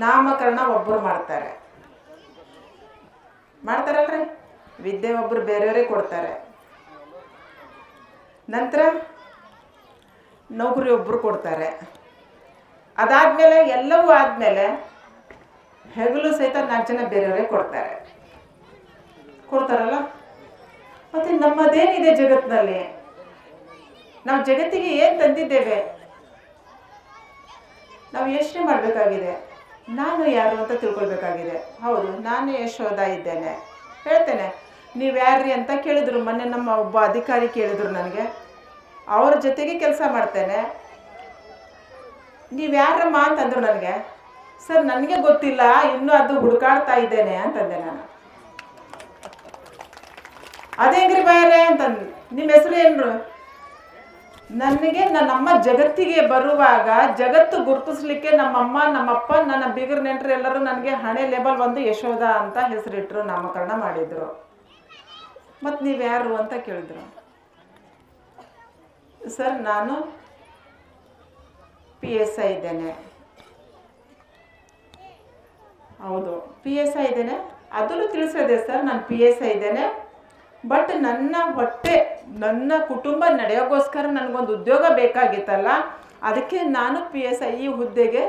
ನಾಮಕರಣ ಒಬ್ಬರು ಮಾಡ್ತಾರಲ್ರಿ, ವಿದ್ಯೆ ಒಬ್ಬರು ಬೇರೆಯವರೇ ಕೊಡ್ತಾರೆ. ನಂತರ ನೌಕರಿ ಒಬ್ಬರು ಕೊಡ್ತಾರೆ. ಅದಾದಮೇಲೆ ಎಲ್ಲವೂ ಆದಮೇಲೆ ಹೆಗಲು ಸಹಿತ 4 ಜನ ಬೇರೆಯವರೇ ಕೊಡ್ತಾರಲ್ಲ. ಮತ್ತು ನಮ್ಮದೇನಿದೆ ಜಗತ್ತಿನಲ್ಲಿ? ನಾವು ಜಗತ್ತಿಗೆ ಏನು ತಂದಿದ್ದೇವೆ? ನಾವು ಯೋಚನೆ ಮಾಡಬೇಕಾಗಿದೆ. ನಾನು ಯಾರು ಅಂತ ತಿಳ್ಕೊಳ್ಬೇಕಾಗಿದೆ. ಹೌದು, ನಾನು ಯಶೋಧ ಇದ್ದೇನೆ. ಹೇಳ್ತೇನೆ, ನೀವು ಯಾರ್ರಿ ಅಂತ ಕೇಳಿದ್ರು. ಮೊನ್ನೆ ನಮ್ಮ ಒಬ್ಬ ಅಧಿಕಾರಿ ಕೇಳಿದ್ರು ನನಗೆ. ಅವ್ರ ಜೊತೆಗೆ ಕೆಲಸ ಮಾಡ್ತೇನೆ. ನೀವು ಯಾರಮ್ಮ ಅಂತಂದ್ರು ನನಗೆ. ಸರ್, ನನಗೆ ಗೊತ್ತಿಲ್ಲ, ಇನ್ನೂ ಅದು ಹುಡುಕಾಡ್ತಾ ಇದ್ದೇನೆ ಅಂತಂದೆ ನಾನು. ಅದೇಂಗ್ರಿ ಬಾಯರೇ ಅಂತಂದು, ನಿಮ್ಮ ಹೆಸರು ಏನು? ನನಗೆ ನನ್ನಮ್ಮ ಜಗತ್ತಿಗೆ ಬರುವಾಗ ಜಗತ್ತು ಗುರುತಿಸ್ಲಿಕ್ಕೆ ನಮ್ಮಮ್ಮ, ನಮ್ಮಪ್ಪ, ನನ್ನ ಬೀಗರ್ ನೆಂಟರು ಎಲ್ಲರೂ ನನಗೆ ಹಣೆ ಲೇಬಲ್ ಒಂದು ಯಶೋಧ ಅಂತ ಹೆಸರಿಟ್ಟರು, ನಾಮಕರಣ ಮಾಡಿದರು. ಮತ್ತು ನೀವು ಯಾರು ಅಂತ ಕೇಳಿದ್ರು. ಸರ್, ನಾನು PSI ಇದ್ದೇನೆ. ಹೌದು, PSI ಇದ್ದೇನೆ. ಅದನ್ನು ತಿಳಿಸಿದೆ ಸರ್, ನಾನು PSI ಇದ್ದೇನೆ. ಬಟ್ ನನ್ನ ಹೊಟ್ಟೆ, ನನ್ನ ಕುಟುಂಬ ನಡೆಯೋಕ್ಕೋಸ್ಕರ ನನಗೊಂದು ಉದ್ಯೋಗ ಬೇಕಾಗಿತ್ತಲ್ಲ, ಅದಕ್ಕೆ ನಾನು PSI ಈ ಹುದ್ದೆಗೆ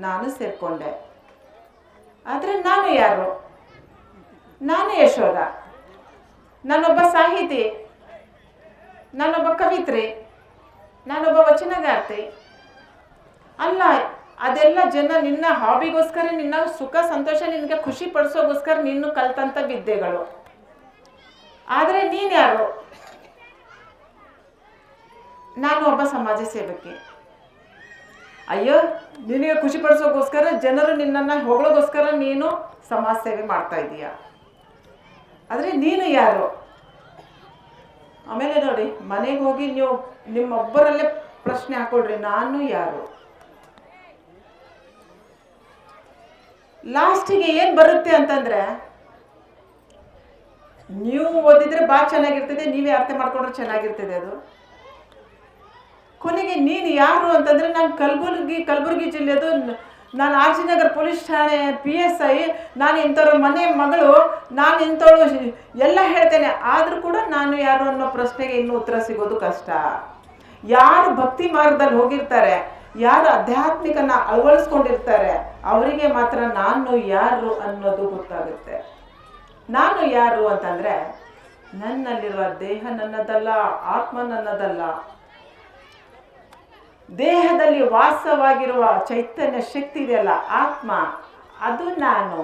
ನಾನು ಸೇರಿಕೊಂಡೆ. ಆದರೆ ನಾನು ಯಾರು? ನಾನು ಯಶೋಧ. ನಾನೊಬ್ಬ ಸಾಹಿತಿ, ನಾನೊಬ್ಬ ಕವಿತ್ರಿ, ನಾನೊಬ್ಬ ವಚನಗಾರ್ತಿ ಅಲ್ಲ. ಅದೆಲ್ಲ ಜನ ನಿನ್ನ ಹಾಬಿಗೋಸ್ಕರ, ನಿನ್ನ ಸುಖ ಸಂತೋಷ, ನಿನಗೆ ಖುಷಿ ಪಡಿಸೋಗೋಸ್ಕರ ನೀನು ಕಲ್ತಂಥ ವಿದ್ಯೆಗಳು. ಆದರೆ ನೀನು ಯಾರು? ನಾನು ಒಬ್ಬ ಸಮಾಜ ಸೇವಕಿ. ಅಯ್ಯೋ, ನಿನಗೆ ಖುಷಿ ಪಡಿಸೋಗೋಸ್ಕರ, ಜನರು ನಿನ್ನನ್ನು ಹೊಗಳೋಗೋಸ್ಕರ ನೀನು ಸಮಾಜ ಸೇವೆ ಮಾಡ್ತಾ ಇದೀಯ. ಆದರೆ ನೀನು ಯಾರು? ಆಮೇಲೆ ನೋಡಿ, ಮನೆಗೆ ಹೋಗಿ ನೀವು ನಿಮ್ಮೊಬ್ಬರಲ್ಲೇ ಪ್ರಶ್ನೆ ಹಾಕೊಳ್ರಿ, ನಾನು ಯಾರು? ಲಾಸ್ಟಿಗೆ ಏನು ಬರುತ್ತೆ ಅಂತಂದರೆ, ನೀವು ಓದಿದ್ರೆ ಭಾಳ ಚೆನ್ನಾಗಿರ್ತದೆ, ನೀವೇ ಅರ್ಥ ಮಾಡ್ಕೊಂಡ್ರೆ ಚೆನ್ನಾಗಿರ್ತದೆ. ಅದು ಕೊನೆಗೆ ನೀನು ಯಾರು ಅಂತಂದರೆ, ನಾನು ಕಲಬುರಗಿ ಜಿಲ್ಲೆದು, ನಾನು RG ನಗರ ಪೊಲೀಸ್ ಠಾಣೆ PSI, ನಾನು ಇಂಥವ್ರ ಮನೆ ಮಗಳು, ನಾನು ಇಂಥವಳು ಎಲ್ಲ ಹೇಳ್ತೇನೆ. ಆದರೂ ಕೂಡ ನಾನು ಯಾರು ಅನ್ನೋ ಪ್ರಶ್ನೆಗೆ ಇನ್ನೂ ಉತ್ತರ ಸಿಗೋದು ಕಷ್ಟ. ಯಾರು ಭಕ್ತಿ ಮಾರ್ಗದಲ್ಲಿ ಹೋಗಿರ್ತಾರೆ, ಯಾರು ಆಧ್ಯಾತ್ಮಿಕನ ಅಳವಡಿಸ್ಕೊಂಡಿರ್ತಾರೆ, ಅವರಿಗೆ ಮಾತ್ರ ನಾನು ಯಾರು ಅನ್ನೋದು ಗೊತ್ತಾಗುತ್ತೆ. ನಾನು ಯಾರು ಅಂತಂದರೆ, ನನ್ನಲ್ಲಿರುವ ದೇಹ ನನ್ನದಲ್ಲ, ಆತ್ಮ ನನ್ನದಲ್ಲ. ದೇಹದಲ್ಲಿ ವಾಸವಾಗಿರುವ ಚೈತನ್ಯ ಶಕ್ತಿ ಇದೆಯಲ್ಲ, ಆತ್ಮ, ಅದು ನಾನು.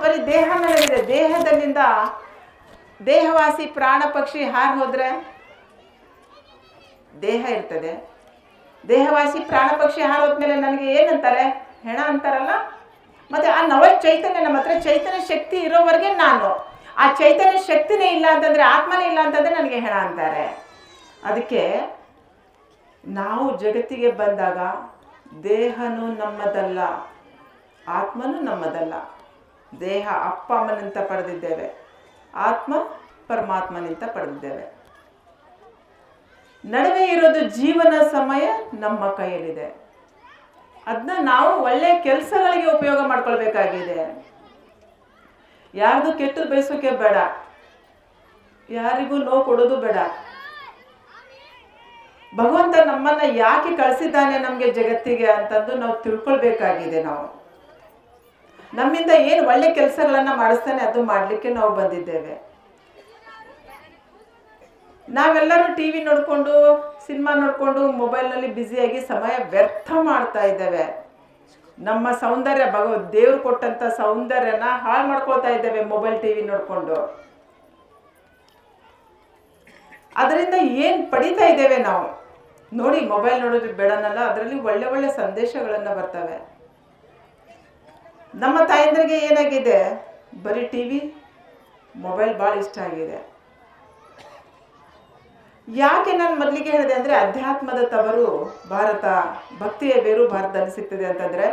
ಬರೀ ದೇಹ ನನ್ನಲ್ಲಿದೆ. ದೇಹದಲ್ಲಿಂದ ದೇಹವಾಸಿ ಪ್ರಾಣ ಪಕ್ಷಿ ಹಾರಿ ಹೋದರೆ ದೇಹ ಇರ್ತದೆ. ದೇಹವಾಸಿ ಪ್ರಾಣ ಪಕ್ಷಿ ಹಾರೋದ್ಮೇಲೆ ನನಗೆ ಏನಂತಾರೆ? ಹೆಣ ಅಂತಾರಲ್ಲ. ಮತ್ತು ಆ ನವ ಚೈತನ್ಯ, ನಮ್ಮ ಹತ್ರ ಚೈತನ್ಯ ಶಕ್ತಿ ಇರೋವರೆಗೆ ನಾನು. ಆ ಚೈತನ್ಯ ಶಕ್ತಿನೇ ಇಲ್ಲ ಅಂತಂದರೆ, ಆತ್ಮನೇ ಇಲ್ಲ ಅಂತಂದರೆ ನನಗೆ ಹೆಣ ಅಂತಾರೆ. ಅದಕ್ಕೆ ನಾವು ಜಗತ್ತಿಗೆ ಬಂದಾಗ ದೇಹನೂ ನಮ್ಮದಲ್ಲ, ಆತ್ಮನೂ ನಮ್ಮದಲ್ಲ. ದೇಹ ಅಪ್ಪ ಅಮ್ಮನಿಂದ ಪಡೆದಿದ್ದೇವೆ, ಆತ್ಮ ಪರಮಾತ್ಮನಿಂದ ಪಡೆದಿದ್ದೇವೆ. ನಡುವೆ ಇರೋದು ಜೀವನ ಸಮಯ ನಮ್ಮ ಕೈಯಲ್ಲಿದೆ. ಅದನ್ನ ನಾವು ಒಳ್ಳೆಯ ಕೆಲಸಗಳಿಗೆ ಉಪಯೋಗ ಮಾಡ್ಕೊಳ್ಬೇಕಾಗಿದೆ. ಯಾರ್ದು ಕೆಟ್ಟದ್ದು ಬಯಸೋಕೆ ಬೇಡ, ಯಾರಿಗೂ ನೋವು ಕೊಡೋದು ಬೇಡ. ಭಗವಂತ ನಮ್ಮನ್ನ ಯಾಕೆ ಕಳಿಸಿದ್ದಾನೆ ನಮಗೆ ಜಗತ್ತಿಗೆ ಅಂತಂದು ನಾವು ತಿಳ್ಕೊಳ್ಬೇಕಾಗಿದೆ. ನಾವು ನಮ್ಮಿಂದ ಏನು ಒಳ್ಳೆ ಕೆಲಸಗಳನ್ನ ಮಾಡಿಸ್ತಾನೆ ಅದು ಮಾಡಲಿಕ್ಕೆ ನಾವು ಬಂದಿದ್ದೇವೆ. ನಾವೆಲ್ಲರೂ TV ನೋಡಿಕೊಂಡು, ಸಿನಿಮಾ ನೋಡಿಕೊಂಡು, ಮೊಬೈಲ್ನಲ್ಲಿ ಬ್ಯುಸಿಯಾಗಿ ಸಮಯ ವ್ಯರ್ಥ ಮಾಡ್ತಾ ಇದ್ದೇವೆ. ನಮ್ಮ ಸೌಂದರ್ಯ, ದೇವ್ರು ಕೊಟ್ಟಂಥ ಸೌಂದರ್ಯನ ಹಾಳು ಮಾಡ್ಕೊಳ್ತಾ ಇದ್ದೇವೆ ಮೊಬೈಲ್ TV ನೋಡಿಕೊಂಡು. ಅದರಿಂದ ಏನು ಪಡಿತಾ ಇದ್ದೇವೆ ನಾವು? ನೋಡಿ, ಮೊಬೈಲ್ ನೋಡೋದು ಬೇಡನಲ್ಲ, ಅದರಲ್ಲಿ ಒಳ್ಳೆ ಒಳ್ಳೆ ಸಂದೇಶಗಳನ್ನು ಬರ್ತವೆ. ನಮ್ಮ ತಾಯಂದ್ರಿಗೆ ಏನಾಗಿದೆ? ಬರೀ TV, ಮೊಬೈಲ್ ಭಾಳ ಇಷ್ಟ ಆಗಿದೆ. ಯಾಕೆ ನಾನು ಮೊದಲಿಗೆ ಹೇಳಿದೆ ಅಂದರೆ, ಅಧ್ಯಾತ್ಮದ ತವರು ಭಾರತ, ಭಕ್ತಿಯ ಬೇರು ಭಾರತದಲ್ಲಿ ಸಿಗ್ತದೆ ಅಂತಂದರೆ,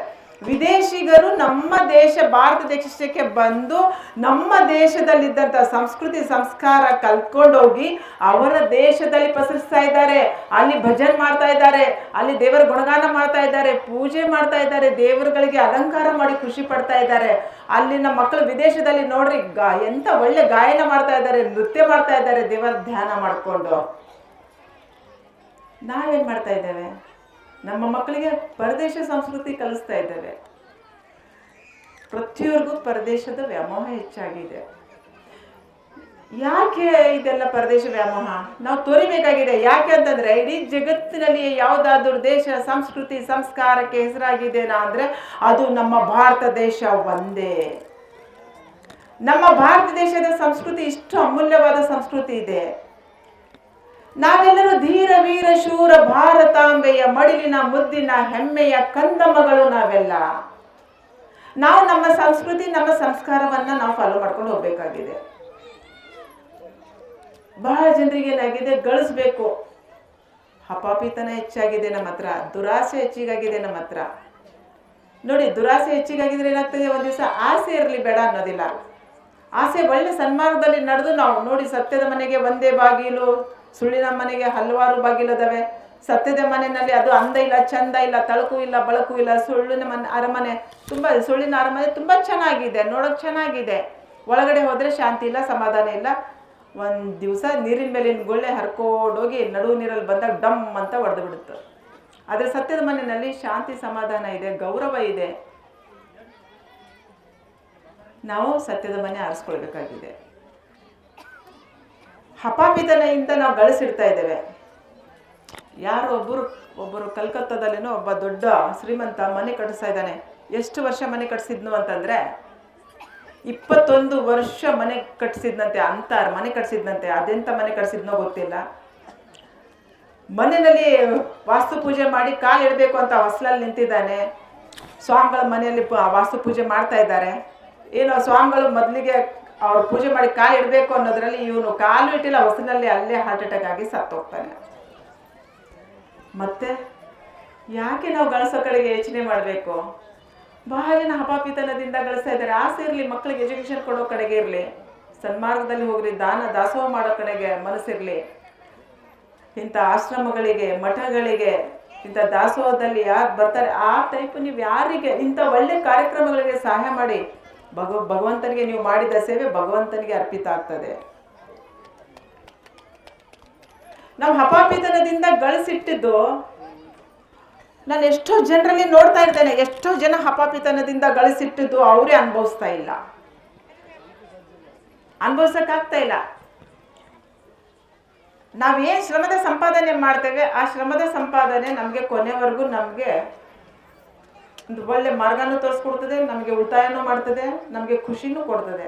ವಿದೇಶಿಗರು ನಮ್ಮ ದೇಶ ಭಾರತ ದೇಶಕ್ಕೆ ಬಂದು ನಮ್ಮ ದೇಶದಲ್ಲಿದ್ದಂಥ ಸಂಸ್ಕೃತಿ ಸಂಸ್ಕಾರ ಕಲ್ತ್ಕೊಂಡೋಗಿ ಅವರ ದೇಶದಲ್ಲಿ ಪಸರಿಸ್ತಾ ಇದ್ದಾರೆ. ಅಲ್ಲಿ ಭಜನ್ ಮಾಡ್ತಾ ಇದ್ದಾರೆ, ಅಲ್ಲಿ ದೇವರ ಗುಣಗಾನ ಮಾಡ್ತಾ ಇದ್ದಾರೆ, ಪೂಜೆ ಮಾಡ್ತಾ ಇದ್ದಾರೆ, ದೇವರುಗಳಿಗೆ ಅಲಂಕಾರ ಮಾಡಿ ಖುಷಿ ಪಡ್ತಾ ಇದ್ದಾರೆ. ಅಲ್ಲಿನ ಮಕ್ಕಳು ವಿದೇಶದಲ್ಲಿ ನೋಡ್ರಿ ಎಂತ ಒಳ್ಳೆ ಗಾಯನ ಮಾಡ್ತಾ ಇದ್ದಾರೆ, ನೃತ್ಯ ಮಾಡ್ತಾ ಇದ್ದಾರೆ ದೇವರ ಧ್ಯಾನ ಮಾಡಿಕೊಂಡು. ನಾವೇನು ಮಾಡ್ತಾ ಇದ್ದೇವೆ? ನಮ್ಮ ಮಕ್ಕಳಿಗೆ ಪರದೇಶ ಸಂಸ್ಕೃತಿ ಕಲಿಸ್ತಾ ಇದ್ದೇವೆ. ಪ್ರತಿಯೊರ್ಗೂ ಪರದೇಶದ ವ್ಯಾಮೋಹ ಹೆಚ್ಚಾಗಿದೆ. ಯಾಕೆ ಇದೆಲ್ಲ ಪರದೇಶ ವ್ಯಾಮೋಹ ನಾವು ತೋರಿಬೇಕಾಗಿದೆ? ಯಾಕೆ ಅಂತಂದ್ರೆ ಇಡೀ ಜಗತ್ತಿನಲ್ಲಿ ಯಾವುದಾದ್ರೂ ದೇಶ ಸಂಸ್ಕೃತಿ ಸಂಸ್ಕಾರಕ್ಕೆ ಹೆಸರಾಗಿದೆನಾ ಅಂದ್ರೆ ಅದು ನಮ್ಮ ಭಾರತ ದೇಶ ಒಂದೇ. ನಮ್ಮ ಭಾರತ ದೇಶದ ಸಂಸ್ಕೃತಿ ಇಷ್ಟು ಅಮೂಲ್ಯವಾದ ಸಂಸ್ಕೃತಿ ಇದೆ. ನಾವೆಲ್ಲರೂ ಧೀರ ವೀರ ಶೂರ ಭಾರತಾಂಬೆಯ ಮಡಿಲಿನ ಮುದ್ದಿನ ಹೆಮ್ಮೆಯ ಕಂದಮ್ಮಗಳು. ನಾವು ನಮ್ಮ ಸಂಸ್ಕೃತಿ ನಮ್ಮ ಸಂಸ್ಕಾರವನ್ನ ನಾವು ಫಾಲೋ ಮಾಡ್ಕೊಂಡು ಹೋಗ್ಬೇಕಾಗಿದೆ. ಬಹಳ ಜನರಿಗೆ ಏನಾಗಿದೆ, ಗಳಿಸ್ಬೇಕು, ಹಪಾಪಿತನ ಹೆಚ್ಚಾಗಿದೆ ನಮ್ಮ ಹತ್ರ, ದುರಾಸೆ ಹೆಚ್ಚಿಗಾಗಿದೆ ನಮ್ಮ ಹತ್ರ. ನೋಡಿ, ದುರಾಸೆ ಹೆಚ್ಚಿಗಾಗಿದ್ರೆ ಏನಾಗ್ತದೆ, ಒಂದ್ ದಿವಸ ಆಸೆ ಇರಲಿ ಬೇಡ ಅನ್ನೋದಿಲ್ಲ. ಆಸೆ ಒಳ್ಳೆ ಸನ್ಮಾರ್ಗದಲ್ಲಿ ನಡೆದು ನಾವು ನೋಡಿ, ಸತ್ಯದ ಮನೆಗೆ ಒಂದೇ ಬಾಗಿಲು, ಸುಳ್ಳಿನ ಮನೆಗೆ ಹಲವಾರು ಬಾಗಿಲದವೆ. ಸತ್ಯದ ಮನೆಯಲ್ಲಿ ಅದು ಅಂದ ಇಲ್ಲ, ಚಂದ ಇಲ್ಲ, ತಳಕು ಇಲ್ಲ, ಬಳಕು ಇಲ್ಲ. ಸುಳ್ಳಿನ ಅರಮನೆ ಸುಳ್ಳಿನ ಅರಮನೆ ತುಂಬಾ ಚೆನ್ನಾಗಿದೆ, ನೋಡೋಕೆ ಚೆನ್ನಾಗಿದೆ. ಒಳಗಡೆ ಹೋದ್ರೆ ಶಾಂತಿ ಇಲ್ಲ, ಸಮಾಧಾನ ಇಲ್ಲ. ಒಂದ್ ದಿವಸ ನೀರಿನ ಮೇಲಿನ ಗುಳ್ಳೆ ಹರ್ಕೊಂಡೋಗಿ ನಡುವು ನೀರಲ್ಲಿ ಬಂದಾಗ ಡಮ್ ಅಂತ ಹೊಡೆದು ಬಿಡುತ್ತೆ. ಆದ್ರೆ ಸತ್ಯದ ಮನೆಯಲ್ಲಿ ಶಾಂತಿ ಸಮಾಧಾನ ಇದೆ, ಗೌರವ ಇದೆ. ನಾವು ಸತ್ಯದ ಮನೆ ಆರಿಸ್ಕೊಳ್ಬೇಕಾಗಿದೆ. ಹಪಾಪಿತನೆಯಿಂದ ನಾವು ಗಳಿಸಿಡ್ತಾ ಇದ್ದೇವೆ. ಯಾರೋ ಒಬ್ಬರು ಕಲ್ಕತ್ತಾದಲ್ಲೇನೋ ಒಬ್ಬ ದೊಡ್ಡ ಶ್ರೀಮಂತ ಮನೆ ಕಟ್ಟಿಸ್ತಾ ಇದ್ದಾನೆ. ಎಷ್ಟು ವರ್ಷ ಮನೆ ಕಟ್ಸಿದ್ನು ಅಂತಂದ್ರೆ 21 ವರ್ಷ ಮನೆ ಕಟ್ಸಿದ್ನಂತೆ. ಮನೆ ಕಟ್ಸಿದ್ನಂತೆ. ಅದೆಂತ ಮನೆ ಕಟ್ಸಿದ್ನೋ ಗೊತ್ತಿಲ್ಲ. ಮನೆಯಲ್ಲಿ ವಾಸ್ತು ಪೂಜೆ ಮಾಡಿ ಕಾಲು ಇಡಬೇಕು ಅಂತ ಹೊಸಲಲ್ಲಿ ನಿಂತಿದ್ದಾನೆ. ಸ್ವಾಮಿಗಳ ಮನೆಯಲ್ಲಿ ವಾಸ್ತು ಪೂಜೆ ಮಾಡ್ತಾ ಇದ್ದಾರೆ. ಏನೋ ಸ್ವಾಮಿಗಳು ಮೊದಲಿಗೆ ಅವ್ರು ಪೂಜೆ ಮಾಡಿ ಕಾಲು ಇಡಬೇಕು ಅನ್ನೋದ್ರಲ್ಲಿ ಇವನು ಕಾಲು ಇಟ್ಟಿಲ್ಲ, ಹೊಸನಲ್ಲಿ ಅಲ್ಲೇ ಹಾರ್ಟ್ ಅಟ್ಯಾಕ್ ಆಗಿ ಸತ್ತೋಗ್ತಾನೆ. ಮತ್ತೆ ಯಾಕೆ ನಾವು ಗಳಿಸೋ ಕಡೆಗೆ ಯೋಚನೆ ಮಾಡಬೇಕು? ಬಹಳ ಜನ ಹಪಾಪಿತನದಿಂದ ಗಳಿಸ್ತಾ ಇದ್ದಾರೆ. ಆಸೆ ಇರಲಿ, ಮಕ್ಕಳಿಗೆ ಎಜುಕೇಶನ್ ಕೊಡೋ ಕಡೆಗೆ ಇರಲಿ, ಸನ್ಮಾರ್ಗದಲ್ಲಿ ಹೋಗ್ರಿ, ದಾಸೋಹ ಮಾಡೋ ಕಡೆಗೆ ಮನಸ್ಸಿರಲಿ. ಇಂಥ ಆಶ್ರಮಗಳಿಗೆ, ಮಠಗಳಿಗೆ, ಇಂಥ ದಾಸೋಹದಲ್ಲಿ ಯಾರು ಬರ್ತಾರೆ ಆ ಟೈಪ್ ನೀವು ಯಾರಿಗೆ ಇಂಥ ಒಳ್ಳೆ ಕಾರ್ಯಕ್ರಮಗಳಿಗೆ ಸಹಾಯ ಮಾಡಿ. ಭಗವಂತನಿಗೆ ನೀವು ಮಾಡಿದ ಸೇವೆ ಭಗವಂತನಿಗೆ ಅರ್ಪಿತ ಆಗ್ತದೆ. ನಾವು ಹಪಾಪಿತನದಿಂದ ಗಳಿಸಿಟ್ಟಿದ್ದು ನಾನು ಎಷ್ಟೋ ಜನರಲ್ಲಿ ನೋಡ್ತಾ ಇರ್ತೇನೆ. ಎಷ್ಟೋ ಜನ ಹಪಾಪಿತನದಿಂದ ಗಳಿಸಿಟ್ಟಿದ್ದು ಅವರೇ ಅನುಭವಿಸ್ತಾ ಇಲ್ಲ, ಅನುಭವಿಸಕ್ಕಾಗ್ತಾ ಇಲ್ಲ. ನಾವೇನು ಶ್ರಮದ ಸಂಪಾದನೆ ಮಾಡ್ತೇವೆ ಆ ಶ್ರಮದ ಸಂಪಾದನೆ ನಮಗೆ ಕೊನೆವರೆಗೂ ನಮಗೆ ಒಂದು ಒಳ್ಳೆ ಮಾರ್ಗನೂ ತೋರಿಸ್ಕೊಡ್ತದೆ, ನಮಗೆ ಉಳಿತಾಯನೂ ಮಾಡ್ತದೆ, ನಮಗೆ ಖುಷಿನೂ ಕೊಡ್ತದೆ.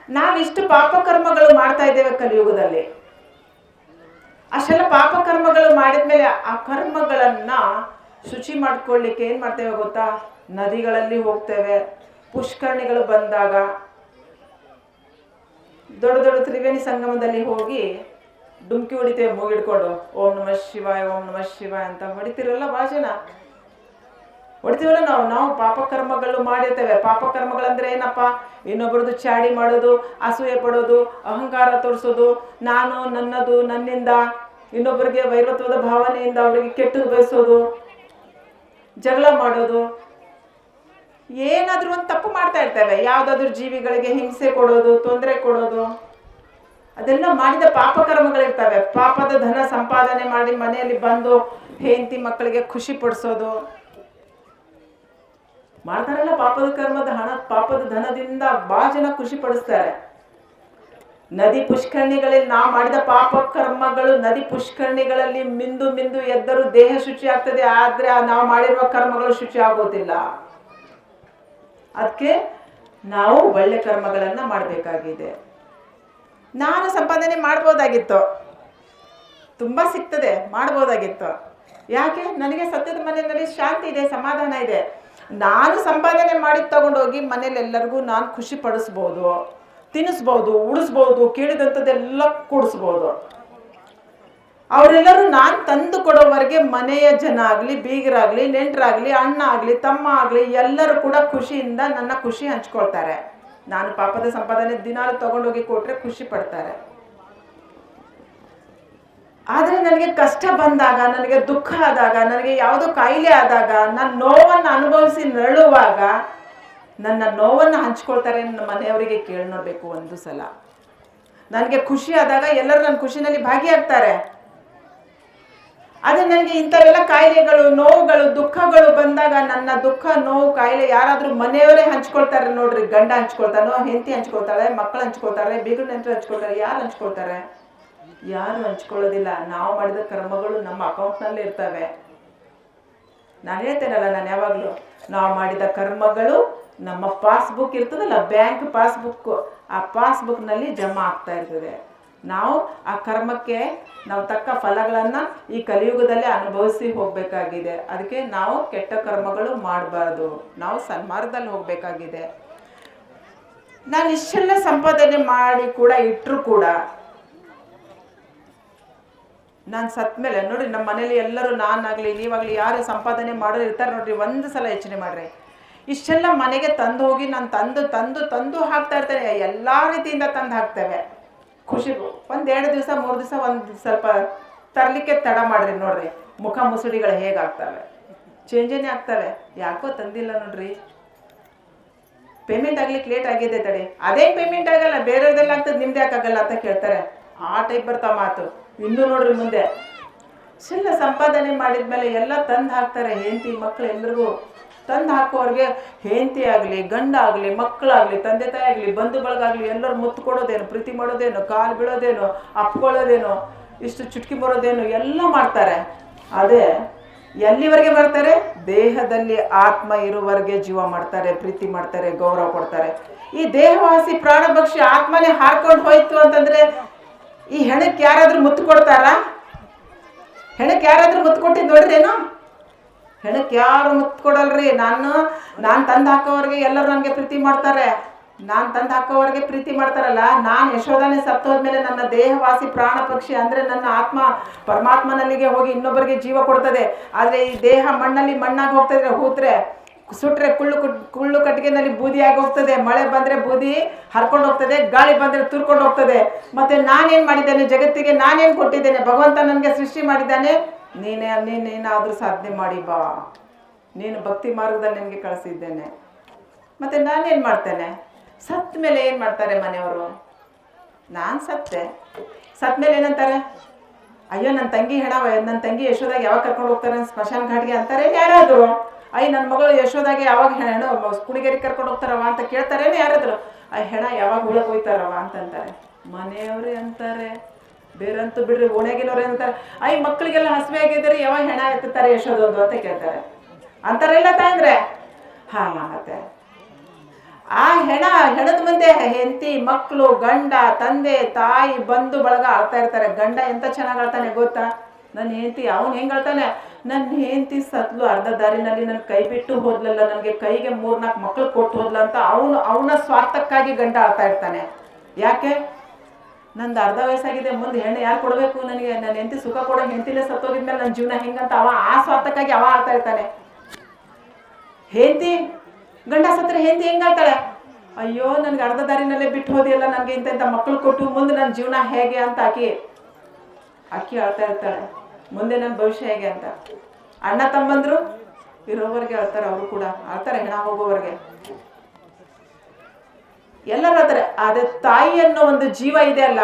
ನಾವಿಷ್ಟು ಪಾಪಕರ್ಮಗಳು ಮಾಡ್ತಾ ಇದ್ದೇವೆ ಕಲಿಯುಗದಲ್ಲಿ. ಅಷ್ಟೆಲ್ಲ ಪಾಪಕರ್ಮಗಳು ಮಾಡಿದ್ಮೇಲೆ ಆ ಕರ್ಮಗಳನ್ನ ಶುಚಿ ಮಾಡ್ಕೊಳ್ಳಿಕ್ಕೆ ಏನ್ ಮಾಡ್ತೇವೆ ಗೊತ್ತಾ? ನದಿಗಳಲ್ಲಿ ಹೋಗ್ತೇವೆ. ಪುಷ್ಕರಣಿಗಳು ಬಂದಾಗ ದೊಡ್ಡ ದೊಡ್ಡ ತ್ರಿವೇಣಿ ಸಂಗಮದಲ್ಲಿ ಹೋಗಿ ಡುಮ್ಕಿ ಹೊಡಿತೇವೆ ಮೂಗಿಡ್ಕೊಂಡು. ಓಂ ನಮಃ ಶಿವಾಯ, ಓಂ ನಮಃ ಶಿವಾಯ ಅಂತ ಹೊಡಿತಿರಲ್ಲ ಭಾಳ ಜನ. ಹೊಡಿತೀವಲ್ಲ ನಾವು ಪಾಪಕರ್ಮಗಳು ಮಾಡಿರ್ತೇವೆ. ಪಾಪಕರ್ಮಗಳಂದ್ರೆ ಏನಪ್ಪ? ಇನ್ನೊಬ್ಬರದು ಚಾಡಿ ಮಾಡೋದು, ಅಸೂಯೆ ಪಡೋದು, ಅಹಂಕಾರ ತೋರಿಸೋದು, ನಾನು ನನ್ನದು ನನ್ನಿಂದ, ಇನ್ನೊಬ್ಬರಿಗೆ ವೈರತ್ವದ ಭಾವನೆಯಿಂದ ಅವರಿಗೆ ಕೆಟ್ಟದ್ದು ಬಯಸೋದು, ಜಗಳ ಮಾಡೋದು, ಏನಾದ್ರೂ ಒಂದು ತಪ್ಪು ಮಾಡ್ತಾ ಇರ್ತೇವೆ. ಯಾವುದಾದ್ರೂ ಜೀವಿಗಳಿಗೆ ಹಿಂಸೆ ಕೊಡೋದು, ತೊಂದರೆ ಕೊಡೋದು, ಅದೆಲ್ಲ ಮಾಡಿದ ಪಾಪಕರ್ಮಗಳಿರ್ತವೆ. ಪಾಪದ ಧನ ಸಂಪಾದನೆ ಮಾಡಿ ಮನೆಯಲ್ಲಿ ಬಂದು ಹೆಂಡತಿ ಮಕ್ಕಳಿಗೆ ಖುಷಿ ಪಡಿಸೋದು ಮಾಡ್ತಾರಲ್ಲ. ಪಾಪದ ಧನದಿಂದ ಬಹಳ ಜನ ಖುಷಿ ಪಡಿಸ್ತಾರೆ. ನದಿ ಪುಷ್ಕರಣಿಗಳಲ್ಲಿ ನಾವು ಮಾಡಿದ ಪಾಪ ಕರ್ಮಗಳು ನದಿ ಪುಷ್ಕರಣಿಗಳಲ್ಲಿ ಮಿಂದು ಎದ್ದರೂ ದೇಹ ಶುಚಿ ಆಗ್ತದೆ, ಆದ್ರೆ ನಾವು ಮಾಡಿರುವ ಕರ್ಮಗಳು ಶುಚಿ ಆಗೋದಿಲ್ಲ. ಅದಕ್ಕೆ ನಾವು ಒಳ್ಳೆ ಕರ್ಮಗಳನ್ನ ಮಾಡಬೇಕಾಗಿದೆ. ನಾನು ಸಂಪಾದನೆ ಮಾಡ್ಬೋದಾಗಿತ್ತು, ತುಂಬಾ ಸಿಗ್ತದೆ, ಮಾಡ್ಬೋದಾಗಿತ್ತು. ಯಾಕೆ? ನನಗೆ ಸತ್ಯದ ಮನೆಯಲ್ಲಿ ಶಾಂತಿ ಇದೆ, ಸಮಾಧಾನ ಇದೆ. ನಾನು ಸಂಪಾದನೆ ಮಾಡಿ ತಗೊಂಡೋಗಿ ಮನೇಲಿ ಎಲ್ಲರಿಗೂ ನಾನು ಖುಷಿ ಪಡಿಸ್ಬೋದು, ತಿನ್ನಿಸ್ಬೋದು, ಉಡಿಸ್ಬೋದು, ಕೇಳಿದಂಥದ್ದೆಲ್ಲ ಕೊಡಿಸ್ಬೋದು. ಅವರೆಲ್ಲರೂ ನಾನು ತಂದು ಕೊಡೋವರೆಗೆ ಮನೆಯ ಜನ ಆಗಲಿ, ಬೀಗರಾಗಲಿ, ನೆಂಟರಾಗಲಿ, ಅಣ್ಣ ಆಗಲಿ, ತಮ್ಮ ಆಗಲಿ ಎಲ್ಲರೂ ಕೂಡ ಖುಷಿಯಿಂದ ನನ್ನ ಖುಷಿ ಹಂಚ್ಕೊಳ್ತಾರೆ. ನಾನು ಪಾಪದ ಸಂಪಾದನೆ ದಿನಾಲು ತಗೊಂಡೋಗಿ ಕೊಟ್ಟರೆ ಖುಷಿ ಪಡ್ತಾರೆ. ಆದರೆ ನನಗೆ ಕಷ್ಟ ಬಂದಾಗ, ನನಗೆ ದುಃಖ ಆದಾಗ, ನನಗೆ ಯಾವುದೋ ಕಾಯಿಲೆ ಆದಾಗ, ನನ್ನ ನೋವನ್ನು ಅನುಭವಿಸಿ ನರಳುವಾಗ ನನ್ನ ನೋವನ್ನು ಹಂಚ್ಕೊಳ್ತಾರೆ. ನನ್ನ ಮನೆಯವರಿಗೆ ಕೇಳಿ ನೋಡಬೇಕು ಒಂದು ಸಲ. ನನಗೆ ಖುಷಿ ಆದಾಗ ಎಲ್ಲರೂ ನನ್ನ ಖುಷಿನಲ್ಲಿ ಭಾಗಿಯಾಗ್ತಾರೆ. ಆದರೆ ನನಗೆ ಇಂಥವೆಲ್ಲ ಕಾಯಿಲೆಗಳು, ನೋವುಗಳು, ದುಃಖಗಳು ಬಂದಾಗ ನನ್ನ ದುಃಖ, ನೋವು, ಕಾಯಿಲೆ ಯಾರಾದರೂ ಮನೆಯವರೇ ಹಂಚ್ಕೊಳ್ತಾರೆ ನೋಡ್ರಿ. ಗಂಡ ಹಂಚ್ಕೊಳ್ತಾನೋ, ಹೆಂಡತಿ ಹಂಚ್ಕೊಳ್ತಾಳೆ, ಮಕ್ಕಳು ಹಂಚ್ಕೊಳ್ತಾರೆ, ಬೀಗರು ನೆಂಟರು ಹಂಚ್ಕೊಳ್ತಾರೆ. ಯಾರು ಹಂಚ್ಕೊಳ್ತಾರೆ? ಯಾರು ಹಂಚ್ಕೊಳ್ಳೋದಿಲ್ಲ. ನಾವು ಮಾಡಿದ ಕರ್ಮಗಳು ನಮ್ಮ ಅಕೌಂಟ್ನಲ್ಲೇ ಇರ್ತವೆ. ನಾನು ಹೇಳ್ತೇನಲ್ಲ, ನಾನು ಯಾವಾಗಲೂ ನಾವು ಮಾಡಿದ ಕರ್ಮಗಳು ನಮ್ಮ ಪಾಸ್ಬುಕ್ ಇರ್ತದಲ್ಲ, ಬ್ಯಾಂಕ್ ಪಾಸ್ಬುಕ್, ಆ ಪಾಸ್ಬುಕ್ನಲ್ಲಿ ಜಮಾ ಆಗ್ತಾ ಇರ್ತದೆ. ನಾವು ಆ ಕರ್ಮಕ್ಕೆ ನಾವು ತಕ್ಕ ಫಲಗಳನ್ನು ಈ ಕಲಿಯುಗದಲ್ಲಿ ಅನುಭವಿಸಿ ಹೋಗಬೇಕಾಗಿದೆ. ಅದಕ್ಕೆ ನಾವು ಕೆಟ್ಟ ಕರ್ಮಗಳು ಮಾಡಬಾರ್ದು, ನಾವು ಸನ್ಮಾರ್ಗದಲ್ಲಿ ಹೋಗಬೇಕಾಗಿದೆ. ನಾನು ಇಷ್ಟೆಲ್ಲ ಸಂಪಾದನೆ ಮಾಡಿ ಕೂಡ ಇಟ್ಟರು ಕೂಡ ನಾನು ಸತ್ತ ಮೇಲೆ ನೋಡ್ರಿ, ನಮ್ಮ ಮನೇಲಿ ಎಲ್ಲರೂ, ನಾನಾಗಲಿ ನೀವಾಗಲಿ ಯಾರು ಸಂಪಾದನೆ ಮಾಡೋರು ಇರ್ತಾರೆ ನೋಡ್ರಿ, ಒಂದು ಸಲ ಯೋಚನೆ ಮಾಡ್ರಿ. ಇಷ್ಟೆಲ್ಲ ಮನೆಗೆ ತಂದು ಹೋಗಿ ನಾನು ತಂದು ತಂದು ತಂದು ಹಾಕ್ತಾ ಇರ್ತೇನೆ. ಎಲ್ಲ ರೀತಿಯಿಂದ ತಂದು ಹಾಕ್ತೇವೆ. ಖುಷಿಗೂ 1-2 ದಿವಸ 3 ದಿವಸ ಒಂದು ಸ್ವಲ್ಪ ತರಲಿಕ್ಕೆ ತಡ ಮಾಡ್ರಿ ನೋಡ್ರಿ, ಮುಖ ಮುಸುಡಿಗಳು ಹೇಗಾಗ್ತವೆ, ಚೇಂಜೇನೇ ಆಗ್ತವೆ. ಯಾಕೋ ತಂದಿಲ್ಲ ನೋಡ್ರಿ, ಪೇಮೆಂಟ್ ಆಗ್ಲಿಕ್ಕೆ ಲೇಟ್ ಆಗಿದೆ ತಡೆ. ಅದೇ ಪೇಮೆಂಟ್ ಆಗಲ್ಲ, ಬೇರೆಯವ್ರದೆಲ್ಲ ಆಗ್ತದೆ, ನಿಮ್ದು ಯಾಕಾಗಲ್ಲ ಅಂತ ಕೇಳ್ತಾರೆ. ಆ ಟೈಪ್ ಬರ್ತಾವ ಮಾತು. ಇನ್ನೂ ನೋಡ್ರಿ ಮುಂದೆ ಇಷ್ಟೆಲ್ಲ ಸಂಪಾದನೆ ಮಾಡಿದ್ಮೇಲೆ ಎಲ್ಲ ತಂದು ಹಾಕ್ತಾರೆ. ಹೆಂಡತಿ ಮಕ್ಕಳು ಎಲ್ರಿಗೂ ತಂದು ಹಾಕೋರಿಗೆ, ಹೆಂಡತಿ ಆಗಲಿ, ಗಂಡ ಆಗಲಿ, ಮಕ್ಕಳಾಗಲಿ, ತಂದೆ ತಾಯಿ ಆಗಲಿ, ಬಂಧು ಬಳಗಾಗಲಿ ಎಲ್ಲರೂ ಮುತ್ತು ಕೊಡೋದೇನು, ಪ್ರೀತಿ ಮಾಡೋದೇನು, ಕಾಲು ಬೀಳೋದೇನು, ಅಪ್ಕೊಳ್ಳೋದೇನು, ಇಷ್ಟು ಚುಟ್ಕಿ ಬರೋದೇನು ಎಲ್ಲ ಮಾಡ್ತಾರೆ. ಅದೇ ಎಲ್ಲಿವರೆಗೆ ಮಾಡ್ತಾರೆ? ದೇಹದಲ್ಲಿ ಆತ್ಮ ಇರುವವರೆಗೆ ಜೀವ ಮಾಡ್ತಾರೆ, ಪ್ರೀತಿ ಮಾಡ್ತಾರೆ, ಗೌರವ ಕೊಡ್ತಾರೆ. ಈ ದೇಹವಾಸಿ ಪ್ರಾಣಭಕ್ಷಿ ಆತ್ಮನೇ ಹಾರ್ಕೊಂಡು ಹೋಯ್ತು ಅಂತಂದ್ರೆ ಈ ಹೆಣಕ್ಕೆ ಯಾರಾದ್ರೂ ಮುತ್ತು ಕೊಡ್ತಾರಾ? ಹೆಣಕ್ಕೆ ಯಾರಾದ್ರೂ ಮುತ್ತು ಕೊಟ್ಟಿದ್ದು ನೋಡ್ರೇನು? ಹೆಣಕ್ಕೆ ಯಾರು ಮುತ್ತು ಕೊಡಲ್ರಿ. ನಾನು ತಂದು ಹಾಕೋವರೆಗೆ ಎಲ್ಲರೂ ನನಗೆ ಪ್ರೀತಿ ಮಾಡ್ತಾರೆ. ನಾನು ತಂದು ಹಾಕೋವರೆಗೆ ಪ್ರೀತಿ ಮಾಡ್ತಾರಲ್ಲ. ನಾನು ಯಶೋಧನೆ ಸತ್ತೋದ್ಮೇಲೆ ನನ್ನ ದೇಹವಾಸಿ ಪ್ರಾಣ ಪಕ್ಷಿ ಅಂದರೆ ನನ್ನ ಆತ್ಮ ಪರಮಾತ್ಮನಲ್ಲಿಗೆ ಹೋಗಿ ಇನ್ನೊಬ್ಬರಿಗೆ ಜೀವ ಕೊಡ್ತದೆ. ಆದರೆ ಈ ದೇಹ ಮಣ್ಣಲ್ಲಿ ಮಣ್ಣಾಗಿ ಹೋಗ್ತದೆ. ಹೂತ್ರೆ ಸುಟ್ರೆ ಕುಳ್ಳು ಕಟ್ಟಿಗೆನಲ್ಲಿ ಬೂದಿಯಾಗಿ ಹೋಗ್ತದೆ. ಮಳೆ ಬಂದರೆ ಬೂದಿ ಹರ್ಕೊಂಡು ಹೋಗ್ತದೆ, ಗಾಳಿ ಬಂದರೆ ತುರ್ಕೊಂಡು ಹೋಗ್ತದೆ. ಮತ್ತು ನಾನೇನು ಮಾಡಿದ್ದೇನೆ ಜಗತ್ತಿಗೆ? ನಾನೇನು ಕೊಟ್ಟಿದ್ದೇನೆ? ಭಗವಂತ ನನಗೆ ಸೃಷ್ಟಿ ಮಾಡಿದ್ದಾನೆ. ನೀನೇನಾದರೂ ಸಾಧನೆ ಮಾಡಿ ಬಾ, ನೀನು ಭಕ್ತಿ ಮಾರ್ಗದಲ್ಲಿ ನಿನಗೆ ಕಳಿಸಿದ್ದೇನೆ. ಮತ್ತು ನಾನೇನು ಮಾಡ್ತೇನೆ? ಸತ್ತ ಮೇಲೆ ಏನು ಮಾಡ್ತಾರೆ ಮನೆಯವರು? ನಾನು ಸತ್ತ ಮೇಲೆ ಏನಂತಾರೆ? ಅಯ್ಯೋ ನನ್ನ ತಂಗಿ ಹೆಣ, ನನ್ನ ತಂಗಿ ಯಶೋದಾಗ ಯಾವಾಗ ಕರ್ಕೊಂಡು ಹೋಗ್ತಾರೆ ಸ್ಮಶಾನ ಘಾಟ್ಗೆ ಅಂತಾರೆ ಯಾರಾದರೂ? ನನ್ನ ಮಗಳು ಯಶೋದಾಗೆ ಯಾವಾಗ ಹೆಣ ಕುಣಿಗೇರಿ ಕರ್ಕೊಂಡು ಹೋಗ್ತಾರವ ಅಂತ ಕೇಳ್ತಾರೇನು ಯಾರಾದ್ರು? ಹೆಣ ಯಾವಾಗ ಹುಳಕ್ಕೆ ಹೋಯ್ತಾರವ ಅಂತಂತಾರೆ. ಮನೆಯವ್ರೆ ಅಂತಾರೆ, ಬೇರಂತೂ ಬಿಡ್ರಿ, ಓಣೆಗಿನವ್ರೆ ಅಂತಾರೆ. ಮಕ್ಕಳಿಗೆಲ್ಲ ಹಸಿವೆ ಆಗಿದ್ದಾರೆ, ಯಾವಾಗ ಹೆಣ ಎತ್ತುತ್ತಾರೆ ಯಶೋದೊಂದು ಅಂತ ಕೇಳ್ತಾರೆ. ಅಂತಾರೆಲ್ಲ ತಾಂದ್ರೆ ಮತ್ತೆ ಆ ಹೆಣದ ಮುಂದೆ ಹೆಂಡತಿ, ಮಕ್ಕಳು, ಗಂಡ, ತಂದೆ, ತಾಯಿ, ಬಂಧು ಬಳಗ ಆಳ್ತಾ ಇರ್ತಾರೆ. ಗಂಡ ಎಂತ ಚೆನ್ನಾಗಿ ಆಳ್ತಾನೆ ಗೊತ್ತಾ? ನನ್ನ ಹೆಂಡತಿ, ಅವನು ಹೆಂಗೆ ಆಳ್ತಾನೆ? ನನ್ನ ಹೆಂಡತಿ ಸತ್ಲು ಅರ್ಧ ದಾರಿನಲ್ಲಿ ನನ್ನ ಕೈ ಬಿಟ್ಟು ಹೋದ್ಲಲ್ಲ, ನನಗೆ ಕೈಗೆ 3-4 ಮಕ್ಕಳು ಕೊಟ್ಟು ಹೋದ್ಲ ಅಂತ ಅವನ ಸ್ವಾರ್ಥಕ್ಕಾಗಿ ಗಂಡ ಆಳ್ತಾ ಇರ್ತಾನೆ. ಯಾಕೆ? ನಂದು ಅರ್ಧ ವಯಸ್ಸಾಗಿದೆ, ಮುಂದೆ ಹೆಣ್ಣು ಯಾರು ಕೊಡಬೇಕು ನನಗೆ? ನನ್ನ ಹೆಂಡತಿ ಸುಖ ಕೊಡೋ, ಹೆಂಡತಿಲೇ ಸತ್ತೋಗಿದ್ಮೇಲೆ ನನ್ನ ಜೀವನ ಹೆಂಗಂತ ಆ ಸ್ವಾರ್ಥಕ್ಕಾಗಿ ಆಳ್ತಾ ಇರ್ತಾನೆ. ಹೆಂಡತಿ, ಗಂಡ ಸತ್ತರೆ ಹೆಂಡತಿ ಹೆಂಗಾಳ್ತಾಳೆ? ಅಯ್ಯೋ ನನಗೆ ಅರ್ಧ ದಾರಿನಲ್ಲೇ ಬಿಟ್ಟು ಹೋದಿಯಲ್ಲ, ನನಗೆ ಇಂಥ ಮಕ್ಕಳು ಕೊಟ್ಟು ಮುಂದೆ ನನ್ನ ಜೀವನ ಹೇಗೆ ಅಂತ ಆಕಿ ಆಳ್ತಾ ಇರ್ತಾಳೆ. ಮುಂದೆ ನನ್ನ ಭವಿಷ್ಯ ಹೇಗೆ ಅಂತ. ಅಣ್ಣ ತಮ್ಮಂದ್ರು ಇರೋವರೆಗೆ ಆಳ್ತಾರೆ, ಅವರು ಕೂಡ ಆಳ್ತಾರೆ ಹೆಣ ಹೋಗೋವರೆಗೆ. ಎಲ್ಲರೂ ಹೇಳ್ತಾರೆ. ಆದರೆ ತಾಯಿ ಅನ್ನೋ ಒಂದು ಜೀವ ಇದೆ ಅಲ್ಲ,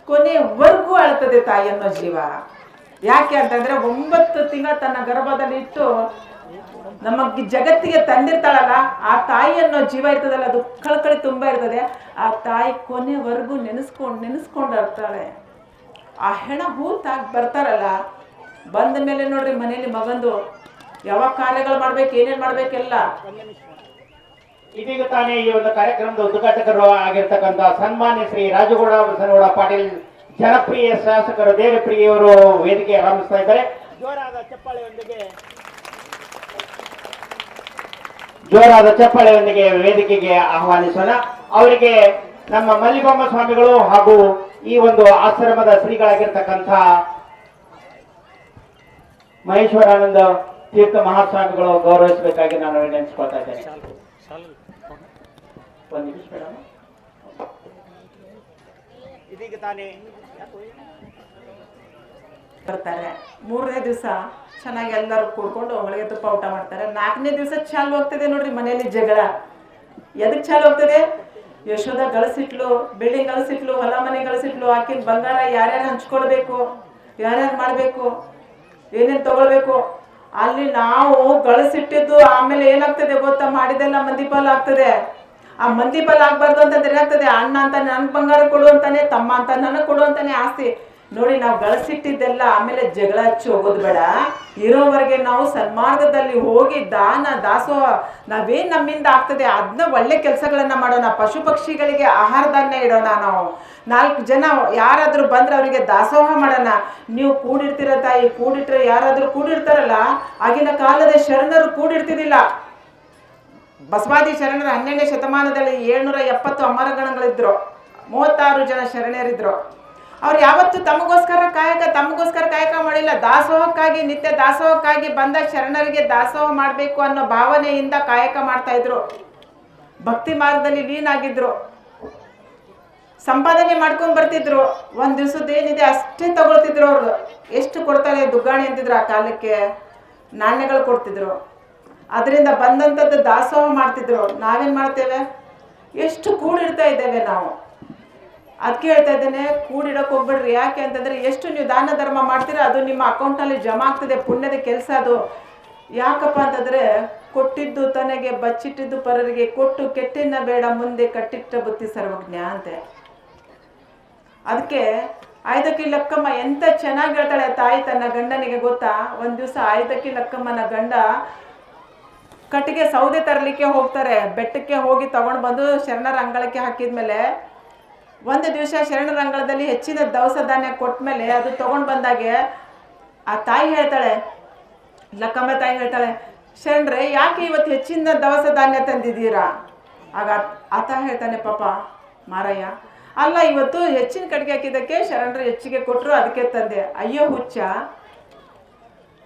ಕೊನೆವರೆಗೂ ಅಳ್ತದೆ ತಾಯಿ ಅನ್ನೋ ಜೀವ. ಯಾಕೆ ಅಂತಂದ್ರೆ 9 ತಿಂಗಳ ತನ್ನ ಗರ್ಭದಲ್ಲಿ ಇಟ್ಟು ನಮ್ಮ ಜಗತ್ತಿಗೆ ತಂದಿರ್ತಾಳಲ್ಲ, ಆ ತಾಯಿ ಅನ್ನೋ ಜೀವ ಇರ್ತದಲ್ಲ, ಅದು ಕಳಕಳಿ ತುಂಬ ಇರ್ತದೆ. ಆ ತಾಯಿ ಕೊನೆವರೆಗೂ ನೆನೆಸ್ಕೊಂಡು ಇರ್ತಾಳೆ. ಆ ಹೆಣ ಹೂತಾಗಿ ಬರ್ತಾರಲ್ಲ, ಬಂದ ಮೇಲೆ ನೋಡ್ರಿ ಮನೇಲಿ ಮಗಂದು ಯಾವ ಕಾರ್ಯಗಳು ಮಾಡ್ಬೇಕು, ಏನೇನು ಮಾಡ್ಬೇಕೆಲ್ಲ. ಇದೀಗ ತಾನೇ ಈ ಒಂದು ಕಾರ್ಯಕ್ರಮದ ಉದ್ಘಾಟಕರು ಆಗಿರ್ತಕ್ಕಂಥ ಸನ್ಮಾನ್ಯ ಶ್ರೀ ರಾಜಗೌಡ ಬಸನಗೌಡ ಪಾಟೀಲ್, ಜನಪ್ರಿಯ ಶಾಸಕರು ದೇವಪ್ರಿಯವರು ವೇದಿಕೆ ಆರಂಭಿಸ್ತಾ ಇದ್ದಾರೆ. ಜೋರಾದ ಚಪ್ಪಾಳೆಯೊಂದಿಗೆ ವೇದಿಕೆಗೆ ಆಹ್ವಾನಿಸೋಣ. ಅವರಿಗೆ ನಮ್ಮ ಮಲ್ಲಿಬಮ್ಮ ಸ್ವಾಮಿಗಳು ಹಾಗೂ ಈ ಒಂದು ಆಶ್ರಮದ ಶ್ರೀಗಳಾಗಿರ್ತಕ್ಕಂಥ ಮಹೇಶ್ವರಾನಂದ ತೀರ್ಥ ಮಹಾಸ್ವಾಮಿಗಳು ಗೌರವಿಸಬೇಕಾಗಿ ನಾನು ವಿನಂತಿಸ್ಕೊಳ್ತಾ ಇದ್ದೇನೆ. ಒಂದು ನಿಮಿಷ ಮೇಡಮ್. ಇದೀಗ ತಾನೇ ಬರ್ತಾರೆ. 3ನೇ ದಿವಸ ಚೆನ್ನಾಗಿ ಎಲ್ಲರೂ ಕೂಡ್ಕೊಂಡು ಹೊಳಿಗೆ ತುಪ್ಪ ಊಟ ಮಾಡ್ತಾರೆ. 4ನೇ ದಿವಸ ಚಾಲು ಹೋಗ್ತದೆ ನೋಡ್ರಿ ಮನೆಯಲ್ಲಿ ಜಗಳ. ಎದಕ್ ಚಾಲು ಹೋಗ್ತದೆ? ಯಶೋಧ ಗಳಿಸಿಟ್ಲು, ಬಿಲ್ಡಿಂಗ್ ಗಳಿಸಿಟ್ಲು, ಹೊಲ ಮನೆ ಗಳಿಸಿಟ್ಲು, ಆಕಿನ ಬಂಗಾರ ಯಾರ್ಯಾರು ಹಂಚ್ಕೊಳ್ಬೇಕು, ಯಾರ್ಯಾರು ಮಾಡ್ಬೇಕು, ಏನೇನು ತಗೊಳ್ಬೇಕು. ಅಲ್ಲಿ ನಾವು ಗಳಿಸಿಟ್ಟಿದ್ದು ಆಮೇಲೆ ಏನಾಗ್ತದೆ ಗೊತ್ತಾ? ಮಾಡಿದೆಲ್ಲ ಮಂದಿ ಪಾಲ್ ಆಗ್ತದೆ. ಆ ಮಂದಿ ಪಾಲ್ ಆಗ್ಬಾರ್ದು ಅಂತಂದ್ರೆ ಏನಾಗ್ತದೆ? ಅಣ್ಣ ಅಂತ ನನ್ ಬಂಗಾರ ಕೊಡು ಅಂತಾನೆ, ತಮ್ಮ ಅಂತ ನನಗೆ ಕೊಡು ಅಂತಾನೆ ಆಸ್ತಿ. ನೋಡಿ, ನಾವು ಗಳಿಸಿಟ್ಟಿದ್ದೆಲ್ಲ ಆಮೇಲೆ ಜಗಳ ಹಚ್ಚಿ ಹೋಗೋದು ಬೇಡ. ಇರೋವರೆಗೆ ನಾವು ಸನ್ಮಾರ್ಗದಲ್ಲಿ ಹೋಗಿ ದಾನ ದಾಸೋಹ ನಾವೇನ್ ನಮ್ಮಿಂದ ಆಗ್ತದೆ ಅದನ್ನ ಒಳ್ಳೆ ಕೆಲಸಗಳನ್ನ ಮಾಡೋಣ. ಪಶು ಪಕ್ಷಿಗಳಿಗೆ ಆಹಾರ ಧಾನ್ಯ ಇಡೋಣ. ನಾವು 4 ಜನ ಯಾರಾದ್ರೂ ಬಂದ್ರೆ ಅವರಿಗೆ ದಾಸೋಹ ಮಾಡೋಣ. ನೀವು ಕೂಡಿರ್ತೀರ ತಾಯಿ, ಕೂಡಿಟ್ರೆ ಯಾರಾದ್ರೂ ಕೂಡಿರ್ತಾರಲ್ಲ, ಆಗಿನ ಕಾಲದ ಶರಣರು ಕೂಡಿರ್ತಿದಿಲ್ಲ. ಬಸವಾದಿ ಶರಣರು 12ನೇ ಶತಮಾನದಲ್ಲಿ 770 ಅಮರಗಣಗಳಿದ್ರು, 36 ಜನ ಶರಣರಿದ್ರು. ಅವ್ರು ಯಾವತ್ತು ತಮಗೋಸ್ಕರ ಕಾಯಕ ಮಾಡಿಲ್ಲ. ದಾಸೋಹಕ್ಕಾಗಿ, ನಿತ್ಯ ದಾಸೋಹಕ್ಕಾಗಿ ಬಂದ ಶರಣರಿಗೆ ದಾಸೋಹ ಮಾಡಬೇಕು ಅನ್ನೋ ಭಾವನೆಯಿಂದ ಕಾಯಕ ಮಾಡ್ತಾ ಇದ್ರು. ಭಕ್ತಿ ಮಾರ್ಗದಲ್ಲಿ ಲೀನ್ ಆಗಿದ್ರು, ಸಂಪಾದನೆ ಮಾಡ್ಕೊಂಡ್ ಬರ್ತಿದ್ರು. ಒಂದ್ ದಿವ್ಸದ ಏನಿದೆ ಅಷ್ಟೇ ತಗೊಳ್ತಿದ್ರು. ಅವ್ರು ಎಷ್ಟು ಕೊಡ್ತಾರೆ ದುಗ್ಗಾಣಿ ಅಂತಿದ್ರು. ಆ ಕಾಲಕ್ಕೆ ನಾಣ್ಯಗಳು ಕೊಡ್ತಿದ್ರು. ಅದರಿಂದ ಬಂದಂಥದ್ದು ದಾಸೋಹ ಮಾಡ್ತಿದ್ರು. ನಾವೇನ್ ಮಾಡ್ತೇವೆ? ಎಷ್ಟು ಕೂಡಿಡ್ತಾ ಇದ್ದೇವೆ ನಾವು. ಅದಕ್ಕೆ ಹೇಳ್ತಾ ಇದ್ದೇನೆ, ಕೂಡಿಡಕ್ಕೆ ಹೋಗ್ಬೇಡ್ರಿ. ಯಾಕೆ ಅಂತಂದ್ರೆ ಎಷ್ಟು ನೀವು ದಾನ ಧರ್ಮ ಮಾಡ್ತೀರಾ ಅದು ನಿಮ್ಮ ಅಕೌಂಟ್ನಲ್ಲಿ ಜಮಾ ಆಗ್ತದೆ. ಪುಣ್ಯದ ಕೆಲಸ ಅದು. ಯಾಕಪ್ಪ ಅಂತಂದ್ರೆ ಕೊಟ್ಟಿದ್ದು ತನಗೆ ಬಚ್ಚಿಟ್ಟಿದ್ದು ಪರರಿಗೆ, ಕೊಟ್ಟು ಕೆಟ್ಟಿನ ಬೇಡ ಮುಂದೆ ಕಟ್ಟಿಟ್ಟ ಬುತ್ತಿ ಸರ್ವಜ್ಞ ಅಂತೆ. ಅದಕ್ಕೆ ಆಯ್ದಕ್ಕಿ ಲಕ್ಕಮ್ಮ ಎಂತ ಚೆನ್ನಾಗಿ ಹೇಳ್ತಾಳೆ ತಾಯಿ ತನ್ನ ಗಂಡನಿಗೆ ಗೊತ್ತಾ? ಒಂದ್ ದಿವಸ ಆಯ್ದಕ್ಕಿ ಲಕ್ಕಮ್ಮನ ಗಂಡ ಕಟ್ಟಿಗೆ ಸೌದೆ ತರಲಿಕ್ಕೆ ಹೋಗ್ತಾರೆ. ಬೆಟ್ಟಕ್ಕೆ ಹೋಗಿ ತಗೊಂಡು ಬಂದು ಶರಣರ ಅಂಗಳಕ್ಕೆ ಹಾಕಿದ್ಮೇಲೆ ಒಂದು ದಿವಸ ಶರಣರ ಅಂಗಳದಲ್ಲಿ ಹೆಚ್ಚಿನ ದವಸ ಧಾನ್ಯ ಕೊಟ್ಮೇಲೆ ಅದು ತಗೊಂಡು ಬಂದಾಗೆ ಆ ತಾಯಿ ಹೇಳ್ತಾಳೆ, ಲಕ್ಕಮ್ಮ ತಾಯಿ ಹೇಳ್ತಾಳೆ, ಶರಣರೇ ಯಾಕೆ ಇವತ್ತು ಹೆಚ್ಚಿನ ದವಸ ಧಾನ್ಯ ತಂದಿದ್ದೀರಾ? ಆಗ ಆತ ಹೇಳ್ತಾನೆ, ಪಾಪ ಮಾರಯ್ಯ, ಅಲ್ಲ ಇವತ್ತು ಹೆಚ್ಚಿನ ಕಟ್ಟಿಗೆ ಹಾಕಿದ್ದಕ್ಕೆ ಶರಣರು ಹೆಚ್ಚಿಗೆ ಕೊಟ್ಟರು, ಅದಕ್ಕೆ ತಂದೆ. ಅಯ್ಯೋ ಹುಚ್ಚ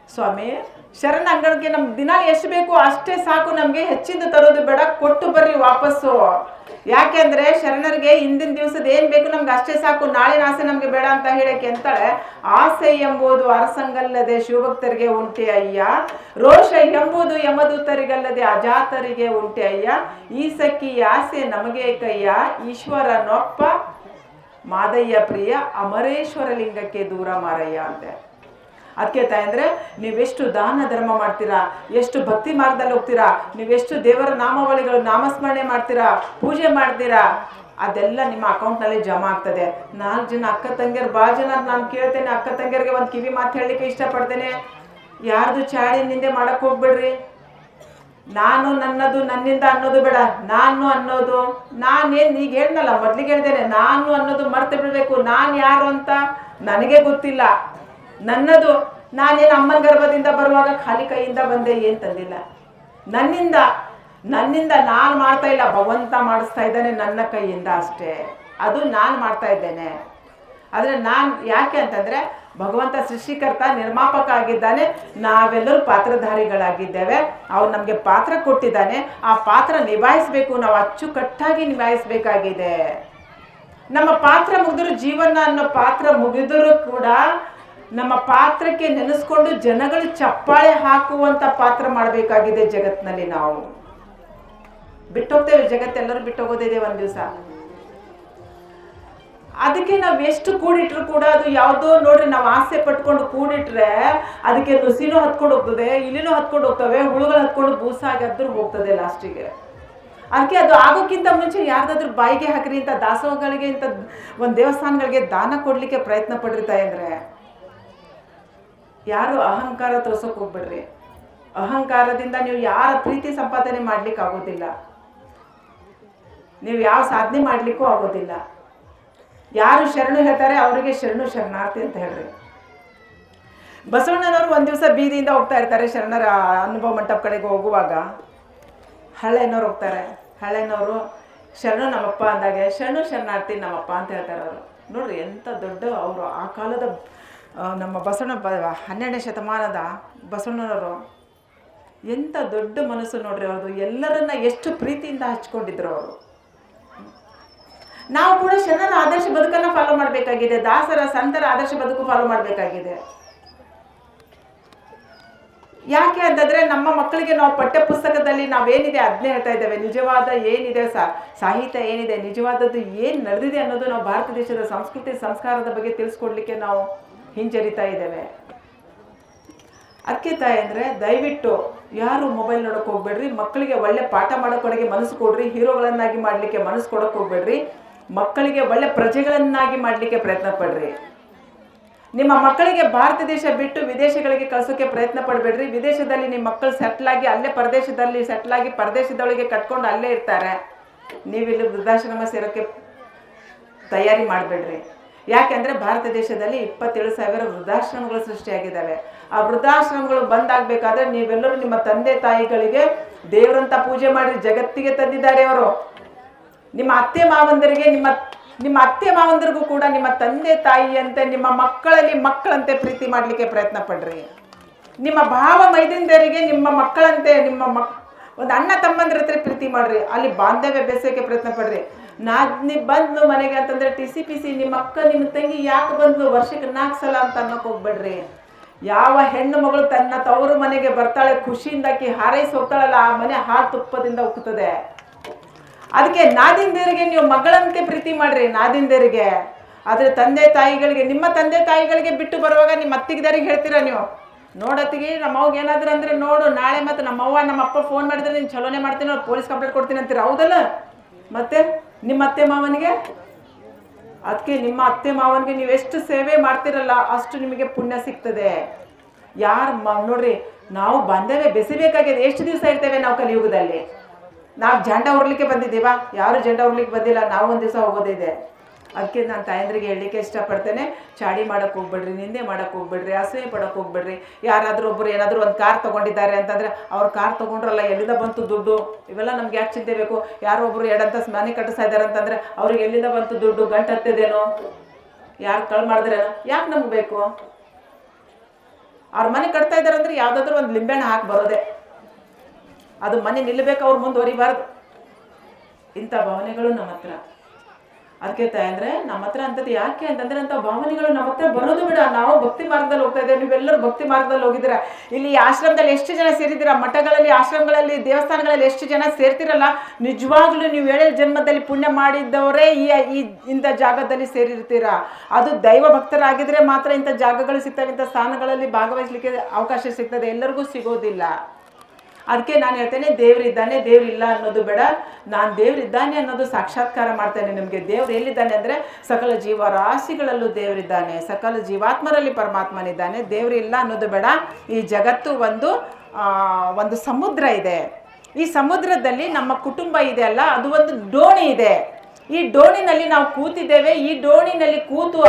ಸ್ವಾಮಿ, ಶರಣ ಅಂಗಡಿಗೆ ನಮ್ಗೆ ದಿನ ಎಷ್ಟು ಬೇಕು ಅಷ್ಟೇ ಸಾಕು, ನಮ್ಗೆ ಹೆಚ್ಚಿಂದ ತರೋದು ಬೇಡ, ಕೊಟ್ಟು ಬರ್ರಿ ವಾಪಸ್ಸು. ಯಾಕೆಂದ್ರೆ ಶರಣರಿಗೆ ಹಿಂದಿನ ದಿವಸದ ಏನ್ ಬೇಕು ನಮ್ಗೆ ಅಷ್ಟೇ ಸಾಕು, ನಾಳಿನ ಆಸೆ ನಮ್ಗೆ ಬೇಡ ಅಂತ ಹೇಳಕ್ಕೆ ಅಂತಾಳೆ. ಆಸೆ ಎಂಬುದು ಅರಸಂಗಲ್ಲದೆ ಶಿವಭಕ್ತರಿಗೆ ಉಂಟೆ ಅಯ್ಯ, ರೋಷ ಎಂಬುದು ಯಮದೂತರಿಗಲ್ಲದೆ ಅಜಾತರಿಗೆ ಉಂಟೆ ಅಯ್ಯ, ಈ ಸಖಿ ಆಸೆ ನಮಗೆ ಕಯ್ಯ, ಈಶ್ವರ ನೊಪ್ಪ ಮಾದಯ್ಯ ಪ್ರಿಯ, ಅಮರೇಶ್ವರ ಲಿಂಗಕ್ಕೆ ದೂರ ಮಾರಯ್ಯ ಅಂತೆ. ಅದಕ್ಕೆ ತಾಯಂದ್ರೆ ನೀವೆಷ್ಟು ದಾನ ಧರ್ಮ ಮಾಡ್ತೀರಾ, ಎಷ್ಟು ಭಕ್ತಿ ಮಾರ್ಗದಲ್ಲಿ ಹೋಗ್ತೀರಾ, ನೀವೆಷ್ಟು ದೇವರ ನಾಮಾವಳಿಗಳು ನಾಮಸ್ಮರಣೆ ಮಾಡ್ತೀರಾ, ಪೂಜೆ ಮಾಡ್ತೀರಾ, ಅದೆಲ್ಲ ನಿಮ್ಮ ಅಕೌಂಟ್ನಲ್ಲಿ ಜಮಾ ಆಗ್ತದೆ. 4 ಜನ ಅಕ್ಕ ತಂಗಿಯರು ಭಾಳ ಜನ ನಾನು ಕೇಳ್ತೇನೆ. ಅಕ್ಕ ತಂಗಿಯರಿಗೆ ಒಂದು ಕಿವಿ ಮಾತು ಹೇಳಲಿಕ್ಕೆ ಇಷ್ಟಪಡ್ತೇನೆ, ಯಾರ್ದು ಚಾಡಿ ನಿಂದೆ ಮಾಡಕ್ ಹೋಗ್ಬೇಡ್ರಿ. ನಾನು ನನ್ನದು ನನ್ನಿಂದ ಅನ್ನೋದು ಬೇಡ. ನಾನು ಅನ್ನೋದು ನಾನೇನು ಈಗ ಹೇಳ್ದಲ್ಲ, ಮೊದ್ಲಿಗೆ ಹೇಳ್ತೇನೆ, ನಾನು ಅನ್ನೋದು ಮರ್ತು ಬಿಡ್ಬೇಕು. ನಾನು ಯಾರು ಅಂತ ನನಗೆ ಗೊತ್ತಿಲ್ಲ. ನನ್ನದು ನಾನೇನು ಅಮ್ಮನ ಗರ್ಭದಿಂದ ಬರುವಾಗ ಖಾಲಿ ಕೈಯಿಂದ ಬಂದೆ, ಏನು ತಂದಿಲ್ಲ. ನನ್ನಿಂದ ನಾನು ಮಾಡ್ತಾ ಇಲ್ಲ, ಭಗವಂತ ಮಾಡಿಸ್ತಾ ಇದ್ದಾನೆ ನನ್ನ ಕೈಯಿಂದ ಅಷ್ಟೇ. ಅದು ನಾನು ಮಾಡ್ತಾ ಇದ್ದೇನೆ. ಆದರೆ ನಾನು ಯಾಕೆ ಅಂತಂದರೆ ಭಗವಂತ ಸೃಷ್ಟಿಕರ್ತ ನಿರ್ಮಾಪಕ ಆಗಿದ್ದಾನೆ, ನಾವೆಲ್ಲರೂ ಪಾತ್ರಧಾರಿಗಳಾಗಿದ್ದೇವೆ. ಅವ್ರು ನಮಗೆ ಪಾತ್ರ ಕೊಟ್ಟಿದ್ದಾನೆ, ಆ ಪಾತ್ರ ನಿಭಾಯಿಸಬೇಕು. ನಾವು ಅಚ್ಚುಕಟ್ಟಾಗಿ ನಿಭಾಯಿಸಬೇಕಾಗಿದೆ. ನಮ್ಮ ಪಾತ್ರ ಮುಗಿದ್ರು, ಜೀವನ ಅನ್ನೋ ಪಾತ್ರ ಮುಗಿದರೂ ಕೂಡ ನಮ್ಮ ಪಾತ್ರಕ್ಕೆ ನೆನೆಸ್ಕೊಂಡು ಜನಗಳು ಚಪ್ಪಾಳೆ ಹಾಕುವಂತ ಪಾತ್ರ ಮಾಡಬೇಕಾಗಿದೆ. ಜಗತ್ತಿನಲ್ಲಿ ನಾವು ಬಿಟ್ಟೋಗ್ತೇವೆ, ಜಗತ್ತೆಲ್ಲರೂ ಬಿಟ್ಟೋಗೋದಿದೆ ಒಂದು ದಿವಸ. ಅದಕ್ಕೆ ನಾವು ಎಷ್ಟು ಕೂಡಿಟ್ರು ಕೂಡ ಅದು ಯಾವುದೋ ನೋಡ್ರಿ, ನಾವು ಆಸೆ ಪಟ್ಕೊಂಡು ಕೂಡಿಟ್ರೆ ಅದಕ್ಕೆ ನುಸಿನೂ ಹತ್ಕೊಂಡು ಹೋಗ್ತದೆ, ಇಲಿನೂ ಹತ್ಕೊಂಡು ಹೋಗ್ತವೆ, ಹುಳುಗಳು ಹತ್ಕೊಂಡು ಬೂಸಾಗಿ ಅದ್ರ ಹೋಗ್ತದೆ ಲಾಸ್ಟಿಗೆ. ಅದಕ್ಕೆ ಅದು ಆಗೋಕ್ಕಿಂತ ಮುಂಚೆ ಯಾರ್ದಾದ್ರೂ ಬಾಯಿಗೆ ಹಾಕ್ರಿ, ಇಂಥ ದಾಸೋಹಗಳಿಗೆ, ಇಂಥ ಒಂದು ದೇವಸ್ಥಾನಗಳಿಗೆ ದಾನ ಕೊಡ್ಲಿಕ್ಕೆ ಪ್ರಯತ್ನ ಪಡಿರ್ತಾರೆ. ಅಂದರೆ ಯಾರು ಅಹಂಕಾರ ತೋರ್ಸೋಕೆ ಹೋಗ್ಬೇಡ್ರಿ. ಅಹಂಕಾರದಿಂದ ನೀವು ಯಾರ ಪ್ರೀತಿ ಸಂಪಾದನೆ ಮಾಡ್ಲಿಕ್ಕೆ ಆಗೋದಿಲ್ಲ, ನೀವು ಯಾವ ಸಾಧನೆ ಮಾಡ್ಲಿಕ್ಕೂ ಆಗೋದಿಲ್ಲ. ಯಾರು ಶರಣು ಹೇಳ್ತಾರೆ ಅವರಿಗೆ ಶರಣು ಶರಣಾರ್ಥಿ ಅಂತ ಹೇಳ್ರಿ. ಬಸವಣ್ಣನವರು ಒಂದು ದಿವಸ ಬೀದಿಯಿಂದ ಹೋಗ್ತಾ ಇರ್ತಾರೆ, ಶರಣರ ಅನುಭವ ಮಂಟಪ ಕಡೆಗೆ ಹೋಗುವಾಗ ಹಳ್ಳೆನವ್ರು ಹೋಗ್ತಾರೆ. ಹಳ್ಳೆನವರು ಶರಣು ನಮ್ಮಪ್ಪ ಅಂದಾಗೆ ಶರಣು ಶರಣಾರ್ಥಿ ನಮ್ಮಪ್ಪ ಅಂತ ಹೇಳ್ತಾರೆ ಅವರು. ನೋಡ್ರಿ ಎಂಥ ದೊಡ್ಡ ಅವರು ಆ ಕಾಲದ ನಮ್ಮ ಬಸವಣ್ಣ 12ನೇ ಶತಮಾನದ ಬಸವಣ್ಣನವರು ಎಂಥ ದೊಡ್ಡ ಮನಸ್ಸು ನೋಡ್ರಿ ಅವ್ರದ್ದು. ಎಲ್ಲರನ್ನ ಎಷ್ಟು ಪ್ರೀತಿಯಿಂದ ಹಚ್ಕೊಂಡಿದ್ರು ಅವರು. ನಾವು ಕೂಡ ಶರಣರ ಆದರ್ಶ ಬದುಕನ್ನು ಫಾಲೋ ಮಾಡಬೇಕಾಗಿದೆ, ದಾಸರ ಸಂತರ ಆದರ್ಶ ಬದುಕು ಫಾಲೋ ಮಾಡಬೇಕಾಗಿದೆ. ಯಾಕೆ ಅಂತಂದರೆ ನಮ್ಮ ಮಕ್ಕಳಿಗೆ ನಾವು ಪಠ್ಯ ಪುಸ್ತಕದಲ್ಲಿ ನಾವೇನಿದೆ ಅದನ್ನೇ ಹೇಳ್ತಾ ಇದ್ದೇವೆ. ನಿಜವಾದ ಏನಿದೆ ಸಾಹಿತ್ಯ ಏನಿದೆ, ನಿಜವಾದದ್ದು ಏನು ನಡೆದಿದೆ ಅನ್ನೋದು ನಾವು ಭಾರತ ದೇಶದ ಸಂಸ್ಕೃತಿ ಸಂಸ್ಕಾರದ ಬಗ್ಗೆ ತಿಳಿಸ್ಕೊಡ್ಲಿಕ್ಕೆ ನಾವು ಹಿಂಜರಿತಾ ಇದ್ದೇವೆ. ಅದಕ್ಕೆ ತಾಯಂದರೆ ದಯವಿಟ್ಟು ಯಾರು ಮೊಬೈಲ್ ನೋಡೋಕೆ ಹೋಗ್ಬೇಡ್ರಿ. ಮಕ್ಕಳಿಗೆ ಒಳ್ಳೆ ಪಾಠ ಮಾಡೋಕೊಳಗೆ ಮನಸ್ಸು ಕೊಡ್ರಿ. ಹೀರೋಗಳನ್ನಾಗಿ ಮಾಡಲಿಕ್ಕೆ ಮನಸ್ಸು ಕೊಡೋಕೆ ಹೋಗ್ಬೇಡ್ರಿ. ಮಕ್ಕಳಿಗೆ ಒಳ್ಳೆ ಪ್ರಜೆಗಳನ್ನಾಗಿ ಮಾಡಲಿಕ್ಕೆ ಪ್ರಯತ್ನ ಪಡ್ರಿ. ನಿಮ್ಮ ಮಕ್ಕಳಿಗೆ ಭಾರತ ದೇಶ ಬಿಟ್ಟು ವಿದೇಶಗಳಿಗೆ ಕಳಿಸೋಕೆ ಪ್ರಯತ್ನ ಪಡಬೇಡ್ರಿ. ವಿದೇಶದಲ್ಲಿ ನಿಮ್ಮ ಮಕ್ಕಳು ಸೆಟ್ಲಾಗಿ ಅಲ್ಲೇ ಪರದೇಶದಲ್ಲಿ ಸೆಟ್ಲಾಗಿ ಪರದೇಶದೊಳಗೆ ಕಟ್ಕೊಂಡು ಅಲ್ಲೇ ಇರ್ತಾರೆ. ನೀವಿಲ್ಲಿ ವೃದ್ಧಾಶ್ರಮ ಸೇರೋಕ್ಕೆ ತಯಾರಿ ಮಾಡಬೇಡ್ರಿ. ಯಾಕೆಂದರೆ ಭಾರತ ದೇಶದಲ್ಲಿ 27,000 ವೃದ್ಧಾಶ್ರಮಗಳು ಸೃಷ್ಟಿಯಾಗಿದ್ದಾವೆ. ಆ ವೃದ್ಧಾಶ್ರಮಗಳು ಬಂದಾಗಬೇಕಾದ್ರೆ ನೀವೆಲ್ಲರೂ ನಿಮ್ಮ ತಂದೆ ತಾಯಿಗಳಿಗೆ ದೇವರಂತ ಪೂಜೆ ಮಾಡಿ ಜಗತ್ತಿಗೆ ತಂದಿದ್ದಾರೆ ಅವರು. ನಿಮ್ಮ ಅತ್ತೆ ಮಾವಂದರಿಗೆ ನಿಮ್ಮ ಅತ್ತೆ ಮಾವಂದರಿಗೂ ಕೂಡ ನಿಮ್ಮ ತಂದೆ ತಾಯಿಯಂತೆ ನಿಮ್ಮ ಮಕ್ಕಳಲ್ಲಿ ಮಕ್ಕಳಂತೆ ಪ್ರೀತಿ ಮಾಡಲಿಕ್ಕೆ ಪ್ರಯತ್ನ ಪಡ್ರಿ. ನಿಮ್ಮ ಭಾವ ಮೈದಿಂದರಿಗೆ ನಿಮ್ಮ ಮಕ್ಕಳಂತೆ ಒಂದು ಅಣ್ಣ ತಮ್ಮಂದ್ರ ಹತ್ರ ಪ್ರೀತಿ ಮಾಡ್ರಿ. ಅಲ್ಲಿ ಬಾಂಧವ್ಯ ಬೆಸೆಯೋಕ್ಕೆ ಪ್ರಯತ್ನ ಪಡ್ರಿ. ನೀವು ಬಂದು ಮನೆಗೆ ಅಂತಂದ್ರೆ TCPC ನಿಮ್ಮ ಅಕ್ಕ ನಿಮ್ಮ ತಂಗಿ ಯಾಕೆ ಬಂದು ವರ್ಷಕ್ಕೆ 4 ಸಲ ಅಂತ ಅನ್ನೋಕೆ ಹೋಗ್ಬೇಡ್ರಿ. ಯಾವ ಹೆಣ್ಣು ಮಗಳು ತನ್ನ ತವರು ಮನೆಗೆ ಬರ್ತಾಳೆ ಖುಷಿಯಿಂದಾಕಿ ಹಾರೈಸಿ ಹೋಗ್ತಾಳಲ್ಲ, ಆ ಮನೆ ಹಾಲು ತುಪ್ಪದಿಂದ ಉಕ್ಕುತ್ತದೆ. ಅದಕ್ಕೆ ನಾದಿಂದೇರಿಗೆ ನೀವು ಮಗಳಂತೆ ಪ್ರೀತಿ ಮಾಡ್ರಿ. ನಾದಿಂದೇರಿಗೆ ಆದರೆ ತಂದೆ ತಾಯಿಗಳಿಗೆ, ನಿಮ್ಮ ತಂದೆ ತಾಯಿಗಳಿಗೆ ಬಿಟ್ಟು ಬರುವಾಗ ನಿಮ್ಮ ಅತ್ತಿಗೆದಾರಿಗೆ ಹೇಳ್ತೀರಾ ನೀವು, ನೋಡತ್ತಿಗೆ ನಮ್ಮ ಅವ್ಗೆ ಏನಾದ್ರು ಅಂದರೆ ನೋಡು ನಾಳೆ ಮತ್ತೆ ನಮ್ಮವ್ವ ನಮ್ಮಪ್ಪ ಫೋನ್ ಮಾಡಿದ್ರೆ ನೀನು ಚಲೋನೆ ಮಾಡ್ತೀನಿ, ಅವ್ರು ಪೊಲೀಸ್ ಕಂಪ್ಲೇಂಟ್ ಕೊಡ್ತೀನಿ ಅಂತೀರ. ಹೌದಲ್ಲ? ಮತ್ತೆ ನಿಮ್ಮ ಅತ್ತೆ ಮಾವನಿಗೆ, ಅದಕ್ಕೆ ನಿಮ್ಮ ಅತ್ತೆ ಮಾವನಿಗೆ ನೀವು ಎಷ್ಟು ಸೇವೆ ಮಾಡ್ತಿರಲ್ಲ ಅಷ್ಟು ನಿಮಗೆ ಪುಣ್ಯ ಸಿಗ್ತದೆ. ನೋಡ್ರಿ, ನಾವು ಬಾಂಧವ್ಯ ಬೆಸಿಬೇಕಾಗಿದೆ. ಎಷ್ಟು ದಿವಸ ಇರ್ತೇವೆ ನಾವು ಕಲಿಯುಗದಲ್ಲಿ? ನಾವು ಜಂಡ ಉರ್ಲಿಕ್ಕೆ ಬಂದಿದ್ದೀವಾ? ಯಾರು ಜಂಡ ಉರ್ಲಿಕ್ಕೆ ಬಂದಿಲ್ಲ. ನಾವು ಒಂದು ದಿವಸ ಹೋಗೋದಿದೆ. ಅದಕ್ಕೆ ನಾನು ತಾಯಂದ್ರಿಗೆ ಹೇಳಲಿಕ್ಕೆ ಇಷ್ಟಪಡ್ತೇನೆ, ಚಾಡಿ ಮಾಡೋಕ್ಕೆ ಹೋಗ್ಬೇಡ್ರಿ, ನಿಂದೆ ಮಾಡೋಕ್ಕೆ ಹೋಗ್ಬೇಡ್ರಿ, ಅಸೂಯೆ ಪಡೋಕ್ಕೆ ಹೋಗ್ಬೇಡ್ರಿ. ಯಾರಾದರೂ ಒಬ್ಬರು ಏನಾದರೂ ಒಂದು ಕಾರ್ ತೊಗೊಂಡಿದ್ದಾರೆ ಅಂತಂದರೆ ಅವ್ರು ಕಾರ್ ತೊಗೊಂಡ್ರಲ್ಲ ಎಲ್ಲಿಂದ ಬಂತು ದುಡ್ಡು? ಇವೆಲ್ಲ ನಮ್ಗೆ ಯಾಕೆ ಚಿಂತೆ ಬೇಕು? ಯಾರೋ ಒಬ್ಬರು 2 ಅಂತಸ್ತು ಮನೆ ಕಟ್ಟಿಸ್ತಾ ಇದ್ದಾರೆ ಅಂತಂದರೆ ಅವ್ರಿಗೆ ಎಲ್ಲಿಂದ ಬಂತು ದುಡ್ಡು? ಗಂಟು ಹತ್ತಿದೇನೋ, ಯಾರು ಕಳ್ ಮಾಡಿದ್ರೇನೋ? ಯಾಕೆ ನಮ್ಗೆ ಬೇಕು? ಅವ್ರ ಮನೆ ಕಟ್ತಾ ಇದ್ದಾರೆ ಅಂದರೆ ಯಾವುದಾದ್ರೂ ಒಂದು ಲಿಂಬೆಹಣ್ಣು ಹಾಕಿ ಬರೋದೆ, ಅದು ಮನೆ ನಿಲ್ಲಬೇಕು, ಅವ್ರು ಮುಂದುವರಿಬಾರ್ದು. ಇಂಥ ಭಾವನೆಗಳು ನಮ್ಮ ಹತ್ರ. ಅದಕ್ಕೆ ತಾಯಂದ್ರೆ ನಮ್ಮ ಹತ್ರ ಅಂಥದ್ದು ಯಾಕೆ ಅಂತಂದರೆ ಅಂಥ ಭಾವನೆಗಳು ನಮ್ಮ ಹತ್ರ ಬರೋದು ಬಿಡ. ನಾವು ಭಕ್ತಿ ಮಾರ್ಗದಲ್ಲಿ ಹೋಗ್ತಾ ಇದ್ದೇವೆ, ನೀವೆಲ್ಲರೂ ಭಕ್ತಿ ಮಾರ್ಗದಲ್ಲಿ ಹೋಗಿದ್ದೀರಾ. ಇಲ್ಲಿ ಆಶ್ರಮದಲ್ಲಿ ಎಷ್ಟು ಜನ ಸೇರಿದ್ದೀರಾ? ಮಠಗಳಲ್ಲಿ, ಆಶ್ರಮಗಳಲ್ಲಿ, ದೇವಸ್ಥಾನಗಳಲ್ಲಿ ಎಷ್ಟು ಜನ ಸೇರ್ತಿರಲ್ಲ, ನಿಜವಾಗ್ಲೂ ನೀವು 7 ಜನ್ಮದಲ್ಲಿ ಪುಣ್ಯ ಮಾಡಿದ್ದವರೇ ಇಂಥ ಜಾಗದಲ್ಲಿ ಸೇರಿರ್ತೀರಾ. ಅದು ದೈವ ಭಕ್ತರಾಗಿದ್ದರೆ ಮಾತ್ರ ಇಂಥ ಜಾಗಗಳು ಸಿಗ್ತವೆ, ಇಂಥ ಸ್ಥಾನಗಳಲ್ಲಿ ಭಾಗವಹಿಸಲಿಕ್ಕೆ ಅವಕಾಶ ಸಿಗ್ತದೆ, ಎಲ್ಲರಿಗೂ ಸಿಗೋದಿಲ್ಲ. ಅದಕ್ಕೆ ನಾನು ಹೇಳ್ತೇನೆ, ದೇವರಿದ್ದಾನೆ, ದೇವರಿಲ್ಲ ಅನ್ನೋದು ಬೇಡ. ನಾನು ದೇವರಿದ್ದಾನೆ ಅನ್ನೋದು ಸಾಕ್ಷಾತ್ಕಾರ ಮಾಡ್ತೇನೆ ನಿಮಗೆ. ದೇವ್ರು ಎಲ್ಲಿದ್ದಾನೆ ಅಂದರೆ ಸಕಲ ಜೀವರಾಶಿಗಳಲ್ಲೂ ದೇವರಿದ್ದಾನೆ, ಸಕಲ ಜೀವಾತ್ಮರಲ್ಲಿ ಪರಮಾತ್ಮನಿದ್ದಾನೆ. ದೇವರಿಲ್ಲ ಅನ್ನೋದು ಬೇಡ. ಈ ಜಗತ್ತು ಒಂದು ಸಮುದ್ರ ಇದೆ. ಈ ಸಮುದ್ರದಲ್ಲಿ ನಮ್ಮ ಕುಟುಂಬ ಇದೆ ಅಲ್ಲ, ಅದು ಒಂದು ಡೋಣಿ ಇದೆ. ಈ ಡೋಣಿನಲ್ಲಿ ನಾವು ಕೂತಿದ್ದೇವೆ. ಈ ಡೋಣಿನಲ್ಲಿ ಕೂತು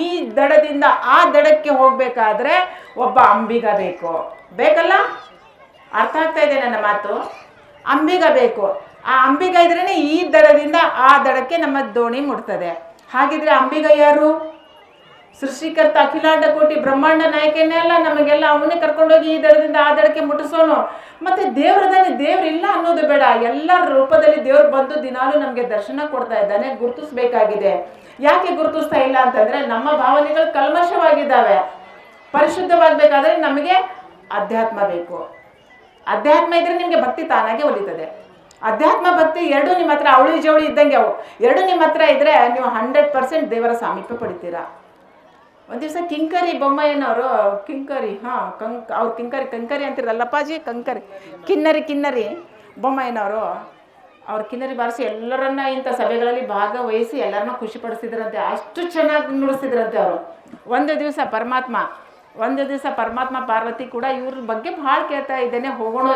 ಈ ದಡದಿಂದ ಆ ದಡಕ್ಕೆ ಹೋಗಬೇಕಾದ್ರೆ ಒಬ್ಬ ಅಂಬಿಗ ಬೇಕಲ್ಲ? ಅರ್ಥ ಆಗ್ತಾ ಇದೆ ನನ್ನ ಮಾತು? ಅಂಬಿಗ ಬೇಕು. ಆ ಅಂಬಿಗ ಇದ್ರೇ ಈ ದಡದಿಂದ ಆ ದಡಕ್ಕೆ ನಮ್ಮ ದೋಣಿ ಮುಟ್ತದೆ. ಹಾಗಿದ್ರೆ ಅಂಬಿಗ ಯಾರು? ಸೃಷ್ಟಿಕರ್ತ, ಅಖಿಲಾಂಡ ಕೋಟಿ ಬ್ರಹ್ಮಾಂಡ ನಾಯಕನೇ ಅಲ್ಲ, ನಮಗೆಲ್ಲ ಅವನೇ ಕರ್ಕೊಂಡೋಗಿ ಈ ದಡದಿಂದ ಆ ದಡಕ್ಕೆ ಮುಟ್ಟಿಸೋನು. ಮತ್ತೆ ದೇವ್ರದಾನೆ, ದೇವ್ರಿಲ್ಲ ಅನ್ನೋದು ಬೇಡ. ಎಲ್ಲ ರೂಪದಲ್ಲಿ ದೇವ್ರು ಬಂದು ದಿನಾಲೂ ನಮಗೆ ದರ್ಶನ ಕೊಡ್ತಾ ಇದ್ದಾನೆ. ಗುರುತಿಸ್ಬೇಕಾಗಿದೆ. ಯಾಕೆ ಗುರುತಿಸ್ತಾ ಇಲ್ಲ ಅಂತಂದ್ರೆ ನಮ್ಮ ಭಾವನೆಗಳು ಕಲ್ಮಶವಾಗಿದ್ದಾವೆ. ಪರಿಶುದ್ಧವಾಗಬೇಕಾದ್ರೆ ನಮಗೆ ಅಧ್ಯಾತ್ಮ ಬೇಕು. ಅಧ್ಯಾತ್ಮ ಇದ್ರೆ ನಿಮಗೆ ಭಕ್ತಿ ತಾನಾಗೆ ಒಲಿತದೆ. ಅಧ್ಯಾತ್ಮ ಭಕ್ತಿ ಎರಡು ನಿಮ್ಮ ಹತ್ರ ಅವಳಿ ಜವಳಿ ಇದ್ದಂಗೆ. ಅವು ಎರಡು ನಿಮ್ಮ ಹತ್ರ ಇದ್ರೆ ನೀವು 100% ದೇವರ ಸಾಮೀಪ್ಯ ಪಡಿತೀರಾ. ಒಂದು ದಿವಸ ಕಿಂಕರಿ ಬೊಮ್ಮಯ್ಯನವರು, ಅವ್ರು ಕಂಕರಿ ಅಂತಿರಲ್ಲಪ್ಪಾಜಿ, ಕಿನ್ನರಿ ಬೊಮ್ಮಯ್ಯನವರು ಅವ್ರು ಕಿನ್ನರಿ ಬಾರಿಸಿ ಎಲ್ಲರನ್ನ ಇಂಥ ಸಭೆಗಳಲ್ಲಿ ಭಾಗವಹಿಸಿ ಎಲ್ಲರನ್ನ ಖುಷಿಪಡಿಸಿದ್ರಂತೆ. ಅಷ್ಟು ಚೆನ್ನಾಗಿ ನುಡಿಸಿದ್ರಂತೆ ಅವರು. ಒಂದು ದಿವಸ ಪರಮಾತ್ಮ ಪಾರ್ವತಿ ಕೂಡ ಇವ್ರ ಬಗ್ಗೆ ಭಾಳ ಕೇಳ್ತಾ ಇದ್ದೇನೆ, ಹೋಗೋಣ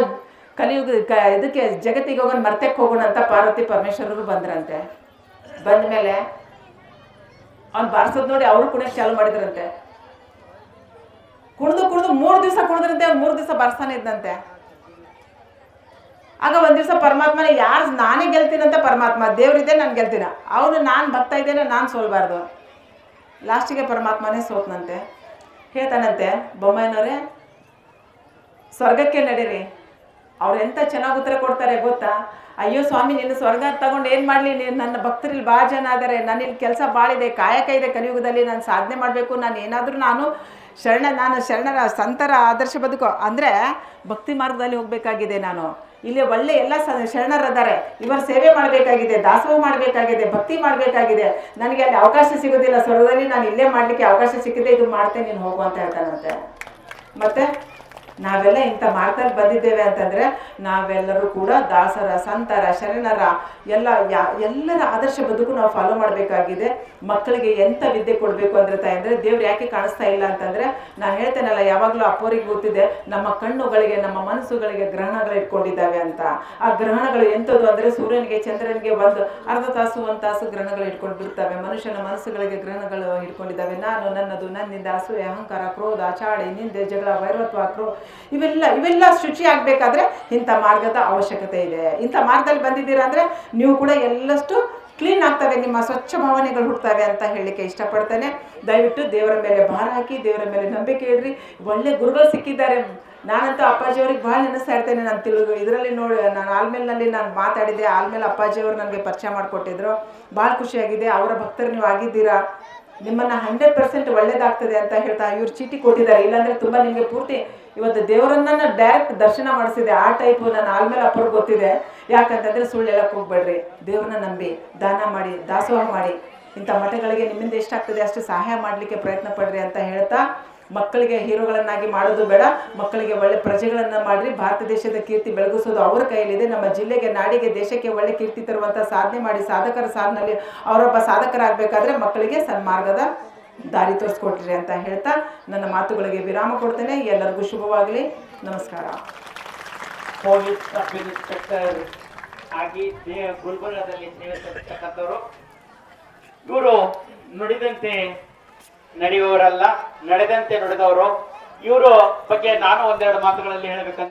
ಕಲಿಯುಗ ಇದಕ್ಕೆ ಜಗತ್ತಿಗೆ ಹೋಗೋಣ, ಮರ್ತಕ್ಕೆ ಹೋಗೋಣ ಅಂತ ಪಾರ್ವತಿ ಪರಮೇಶ್ವರರು ಬಂದ್ರಂತೆ. ಬಂದ ಮೇಲೆ ಅವ್ನು ಬಾರಿಸೋದು ನೋಡಿ ಅವರು ಕೂಡ ಚಾಲು ಮಾಡಿದ್ರಂತೆ. ಕುಣಿದು 3 ದಿವಸ ಕುಣಿದ್ರಂತೆ. ಅವ್ನು 3 ದಿವಸ ಬಾರಿಸ್ತಾನೆ ಇದ್ದಂತೆ. ಆಗ ಒಂದು ದಿವಸ ಪರಮಾತ್ಮನ ನಾನೇ ಗೆಲ್ತೀನಂತ ಪರಮಾತ್ಮ, ದೇವ್ರಿದೆ ನಾನು ಗೆಲ್ತೀನ, ಅವನು ನಾನು ಭಕ್ತ ಇದ್ದೇನೆ, ನಾನು ಸೋಲ್ಬಾರ್ದು. ಲಾಸ್ಟಿಗೆ ಪರಮಾತ್ಮನೇ ಸೋತ್ನಂತೆ. ಹೇಳ್ತಾನಂತೆ, ಬೊಮ್ಮಾಯಿನವರೇ ಸ್ವರ್ಗಕ್ಕೆ ನಡೀರಿ. ಅವ್ರು ಎಂತ ಚೆನ್ನಾಗಿ ಉತ್ತರ ಕೊಡ್ತಾರೆ ಗೊತ್ತಾ? ಅಯ್ಯೋ ಸ್ವಾಮಿ, ನಿನ್ನ ಸ್ವರ್ಗ ತಗೊಂಡು ಏನು ಮಾಡಲಿ, ನೀನು ನನ್ನ ಭಕ್ತರಲ್ಲಿ ಭಾಳ ಜನ ಆದರೆ, ನನ್ನಿಲ್ಲಿ ಕೆಲಸ ಭಾಳ ಇದೆ, ಕಾಯಕ ಇದೆ, ಕಲಿಯುಗದಲ್ಲಿ ನಾನು ಸಾಧನೆ ಮಾಡಬೇಕು, ನಾನು ಏನಾದರೂ ನಾನು ಶರಣರ ಸಂತರ ಆದರ್ಶ ಬದುಕು ಅಂದರೆ ಭಕ್ತಿ ಮಾರ್ಗದಲ್ಲಿ ಹೋಗಬೇಕಾಗಿದೆ. ನಾನು ಇಲ್ಲಿ ಒಳ್ಳೆ ಎಲ್ಲ ಶರಣರದ್ದಾರೆ, ಇವರ ಸೇವೆ ಮಾಡಬೇಕಾಗಿದೆ, ದಾಸೋಹ ಮಾಡಬೇಕಾಗಿದೆ, ಭಕ್ತಿ ಮಾಡಬೇಕಾಗಿದೆ. ನನಗೆ ಅಲ್ಲಿ ಅವಕಾಶ ಸಿಗೋದಿಲ್ಲ ಸ್ವರ್ಗದಲ್ಲಿ, ನಾನು ಇಲ್ಲೇ ಮಾಡಲಿಕ್ಕೆ ಅವಕಾಶ ಸಿಕ್ಕಿದೆ, ಇದು ಮಾಡ್ತೇನೆ, ನೀನು ಹೋಗು ಅಂತ ಹೇಳ್ತಾನಂತೆ. ಮತ್ತು ನಾವೆಲ್ಲ ಇಂಥ ಮಾರ್ಗದಲ್ಲಿ ಬಂದಿದ್ದೇವೆ ಅಂತಂದರೆ ನಾವೆಲ್ಲರೂ ಕೂಡ ದಾಸರ, ಸಂತರ, ಶರಣರ ಎಲ್ಲರ ಆದರ್ಶ ಬದುಕು ನಾವು ಫಾಲೋ ಮಾಡಬೇಕಾಗಿದೆ. ಮಕ್ಕಳಿಗೆ ಎಂಥ ವಿದ್ಯೆ ಕೊಡಬೇಕು ಅಂದರೆ ತಾಯಂದರೆ, ದೇವ್ರು ಯಾಕೆ ಕಾಣಿಸ್ತಾ ಇಲ್ಲ ಅಂತಂದರೆ, ನಾನು ಹೇಳ್ತೇನಲ್ಲ ಯಾವಾಗಲೂ ಅಪ್ಪೋರಿಗೆ ಗೊತ್ತಿದೆ, ನಮ್ಮ ಕಣ್ಣುಗಳಿಗೆ, ನಮ್ಮ ಮನಸ್ಸುಗಳಿಗೆ ಗ್ರಹಣಗಳು ಇಟ್ಕೊಂಡಿದ್ದಾವೆ ಅಂತ. ಆ ಗ್ರಹಣಗಳು ಎಂಥದ್ದು ಅಂದರೆ, ಸೂರ್ಯನಿಗೆ, ಚಂದ್ರನಿಗೆ ಒಂದು ಅರ್ಧ ತಾಸು, 1 ತಾಸು ಗ್ರಹಣಗಳು ಇಟ್ಕೊಂಡು ಬಿಡ್ತವೆ. ಮನುಷ್ಯನ ಮನಸ್ಸುಗಳಿಗೆ ಗ್ರಹಣಗಳು ಇಟ್ಕೊಂಡಿದ್ದಾವೆ. ನಾನು, ನನ್ನದು, ನನ್ನಿಂದ, ಅಸೂಯೆ, ಅಹಂಕಾರ, ಕ್ರೋಧ, ಚಾಡಿ, ನಿಂದೆ, ಜಗಳ, ವೈರತ್ವ, ಇವೆಲ್ಲ ಶುಚಿ ಆಗಬೇಕಾದ್ರೆ ಇಂಥ ಮಾರ್ಗದ ಅವಶ್ಯಕತೆ ಇದೆ. ಇಂಥ ಮಾರ್ಗದಲ್ಲಿ ಬಂದಿದ್ದೀರಾ ಅಂದರೆ ನೀವು ಕೂಡ ಎಲ್ಲಷ್ಟು ಕ್ಲೀನ್ ಆಗ್ತವೆ, ನಿಮ್ಮ ಸ್ವಚ್ಛ ಭಾವನೆಗಳು ಹುಡ್ತವೆ ಅಂತ ಹೇಳಲಿಕ್ಕೆ ಇಷ್ಟಪಡ್ತೇನೆ. ದಯವಿಟ್ಟು ದೇವರ ಮೇಲೆ ಭಾರ ಹಾಕಿ, ದೇವರ ಮೇಲೆ ನಂಬಿಕೆ ಇಡ್ರಿ. ಒಳ್ಳೆ ಗುರುಗಳು ಸಿಕ್ಕಿದ್ದಾರೆ. ನಾನಂತೂ ಅಪ್ಪಾಜಿಯವ್ರಿಗೆ ಭಾಳ ನೆನೆಸ್ತಾ ಇರ್ತೇನೆ. ನಾನು ಇದರಲ್ಲಿ ನೋಡಿ, ನಾನು ಆಲ್ಮೇಲ್ನಲ್ಲಿ ನಾನು ಮಾತಾಡಿದ್ದೆ. ಆಲ್ಮೇಲೆ ಅಪ್ಪಾಜಿಯವರು ನನಗೆ ಪರಿಚಯ ಮಾಡಿಕೊಟ್ಟಿದ್ರು. ಭಾಳ ಖುಷಿಯಾಗಿದೆ. ಅವರ ಭಕ್ತರು ನೀವು ಆಗಿದ್ದೀರಾ. ನಿಮ್ಮನ್ನು 100% ಒಳ್ಳೇದಾಗ್ತದೆ ಅಂತ ಹೇಳ್ತಾ ಇವ್ರು ಚೀಟಿ ಕೊಟ್ಟಿದ್ದಾರೆ. ಇಲ್ಲಾಂದರೆ ತುಂಬ ನಿಮಗೆ ಪೂರ್ತಿ ಇವತ್ತು ದೇವರನ್ನ ಡೈರೆಕ್ಟ್ ದರ್ಶನ ಮಾಡಿಸಿದೆ. ಆ ಟೈಪು ನಾನು ಆಲ್ಮೇಲೆ ಅಪ್ಪರಿಗೆ ಗೊತ್ತಿದೆ. ಯಾಕಂತಂದರೆ ಸುಳ್ಳು ಹೇಳಕ್ಕೆ ಹೋಗ್ಬೇಡ್ರಿ. ದೇವ್ರನ್ನ ನಂಬಿ ದಾನ ಮಾಡಿ, ದಾಸೋಹ ಮಾಡಿ, ಇಂಥ ಮಠಗಳಿಗೆ ನಿಮ್ಮಿಂದ ಎಷ್ಟಾಗ್ತದೆ ಅಷ್ಟು ಸಹಾಯ ಮಾಡಲಿಕ್ಕೆ ಪ್ರಯತ್ನ ಪಡ್ರಿ ಅಂತ ಹೇಳ್ತಾ, ಮಕ್ಕಳಿಗೆ ಹೀರೋಗಳನ್ನಾಗಿ ಮಾಡೋದು ಬೇಡ, ಮಕ್ಕಳಿಗೆ ಒಳ್ಳೆ ಪ್ರಜೆಗಳನ್ನು ಮಾಡಿರಿ. ಭಾರತ ದೇಶದ ಕೀರ್ತಿ ಬೆಳಗಿಸೋದು ಅವರ ಕೈಯಲ್ಲಿದೆ. ನಮ್ಮ ಜಿಲ್ಲೆಗೆ, ನಾಡಿಗೆ, ದೇಶಕ್ಕೆ ಒಳ್ಳೆ ಕೀರ್ತಿ ತರುವಂಥ ಸಾಧನೆ ಮಾಡಿ, ಸಾಧಕರ ಸಾಲಿನಲ್ಲಿ ಅವರೊಬ್ಬ ಸಾಧಕರಾಗಬೇಕಾದ್ರೆ ಮಕ್ಕಳಿಗೆ ಸನ್ಮಾರ್ಗದ ದಾರಿ ತೋರಿಸ್ಕೊಟ್ರಿ ಅಂತ ಹೇಳ್ತಾ ನನ್ನ ಮಾತುಗಳಿಗೆ ವಿರಾಮ ಕೊಡ್ತೇನೆ. ಎಲ್ಲರಿಗೂ ಶುಭವಾಗಲಿ. ನಮಸ್ಕಾರ. ಪೊಲೀಸ್ ಸಬ್ ಇನ್ಸ್ಪೆಕ್ಟರ್ ಆಗಿ ಗುಲ್ಬರ್ಗಾದಲ್ಲಿ ಸೇವೆ ಸಲ್ಲಿಸತಕ್ಕಂಥವರು ಇವರು ನುಡಿದಂತೆ ನಡೆಯುವವರಲ್ಲ, ನಡೆದಂತೆ ನುಡಿದವರು. ಇವರು ಬಗ್ಗೆ ನಾನು ಒಂದೆರಡು ಮಾತುಗಳಲ್ಲಿ ಹೇಳಬೇಕಂದ್ರೆ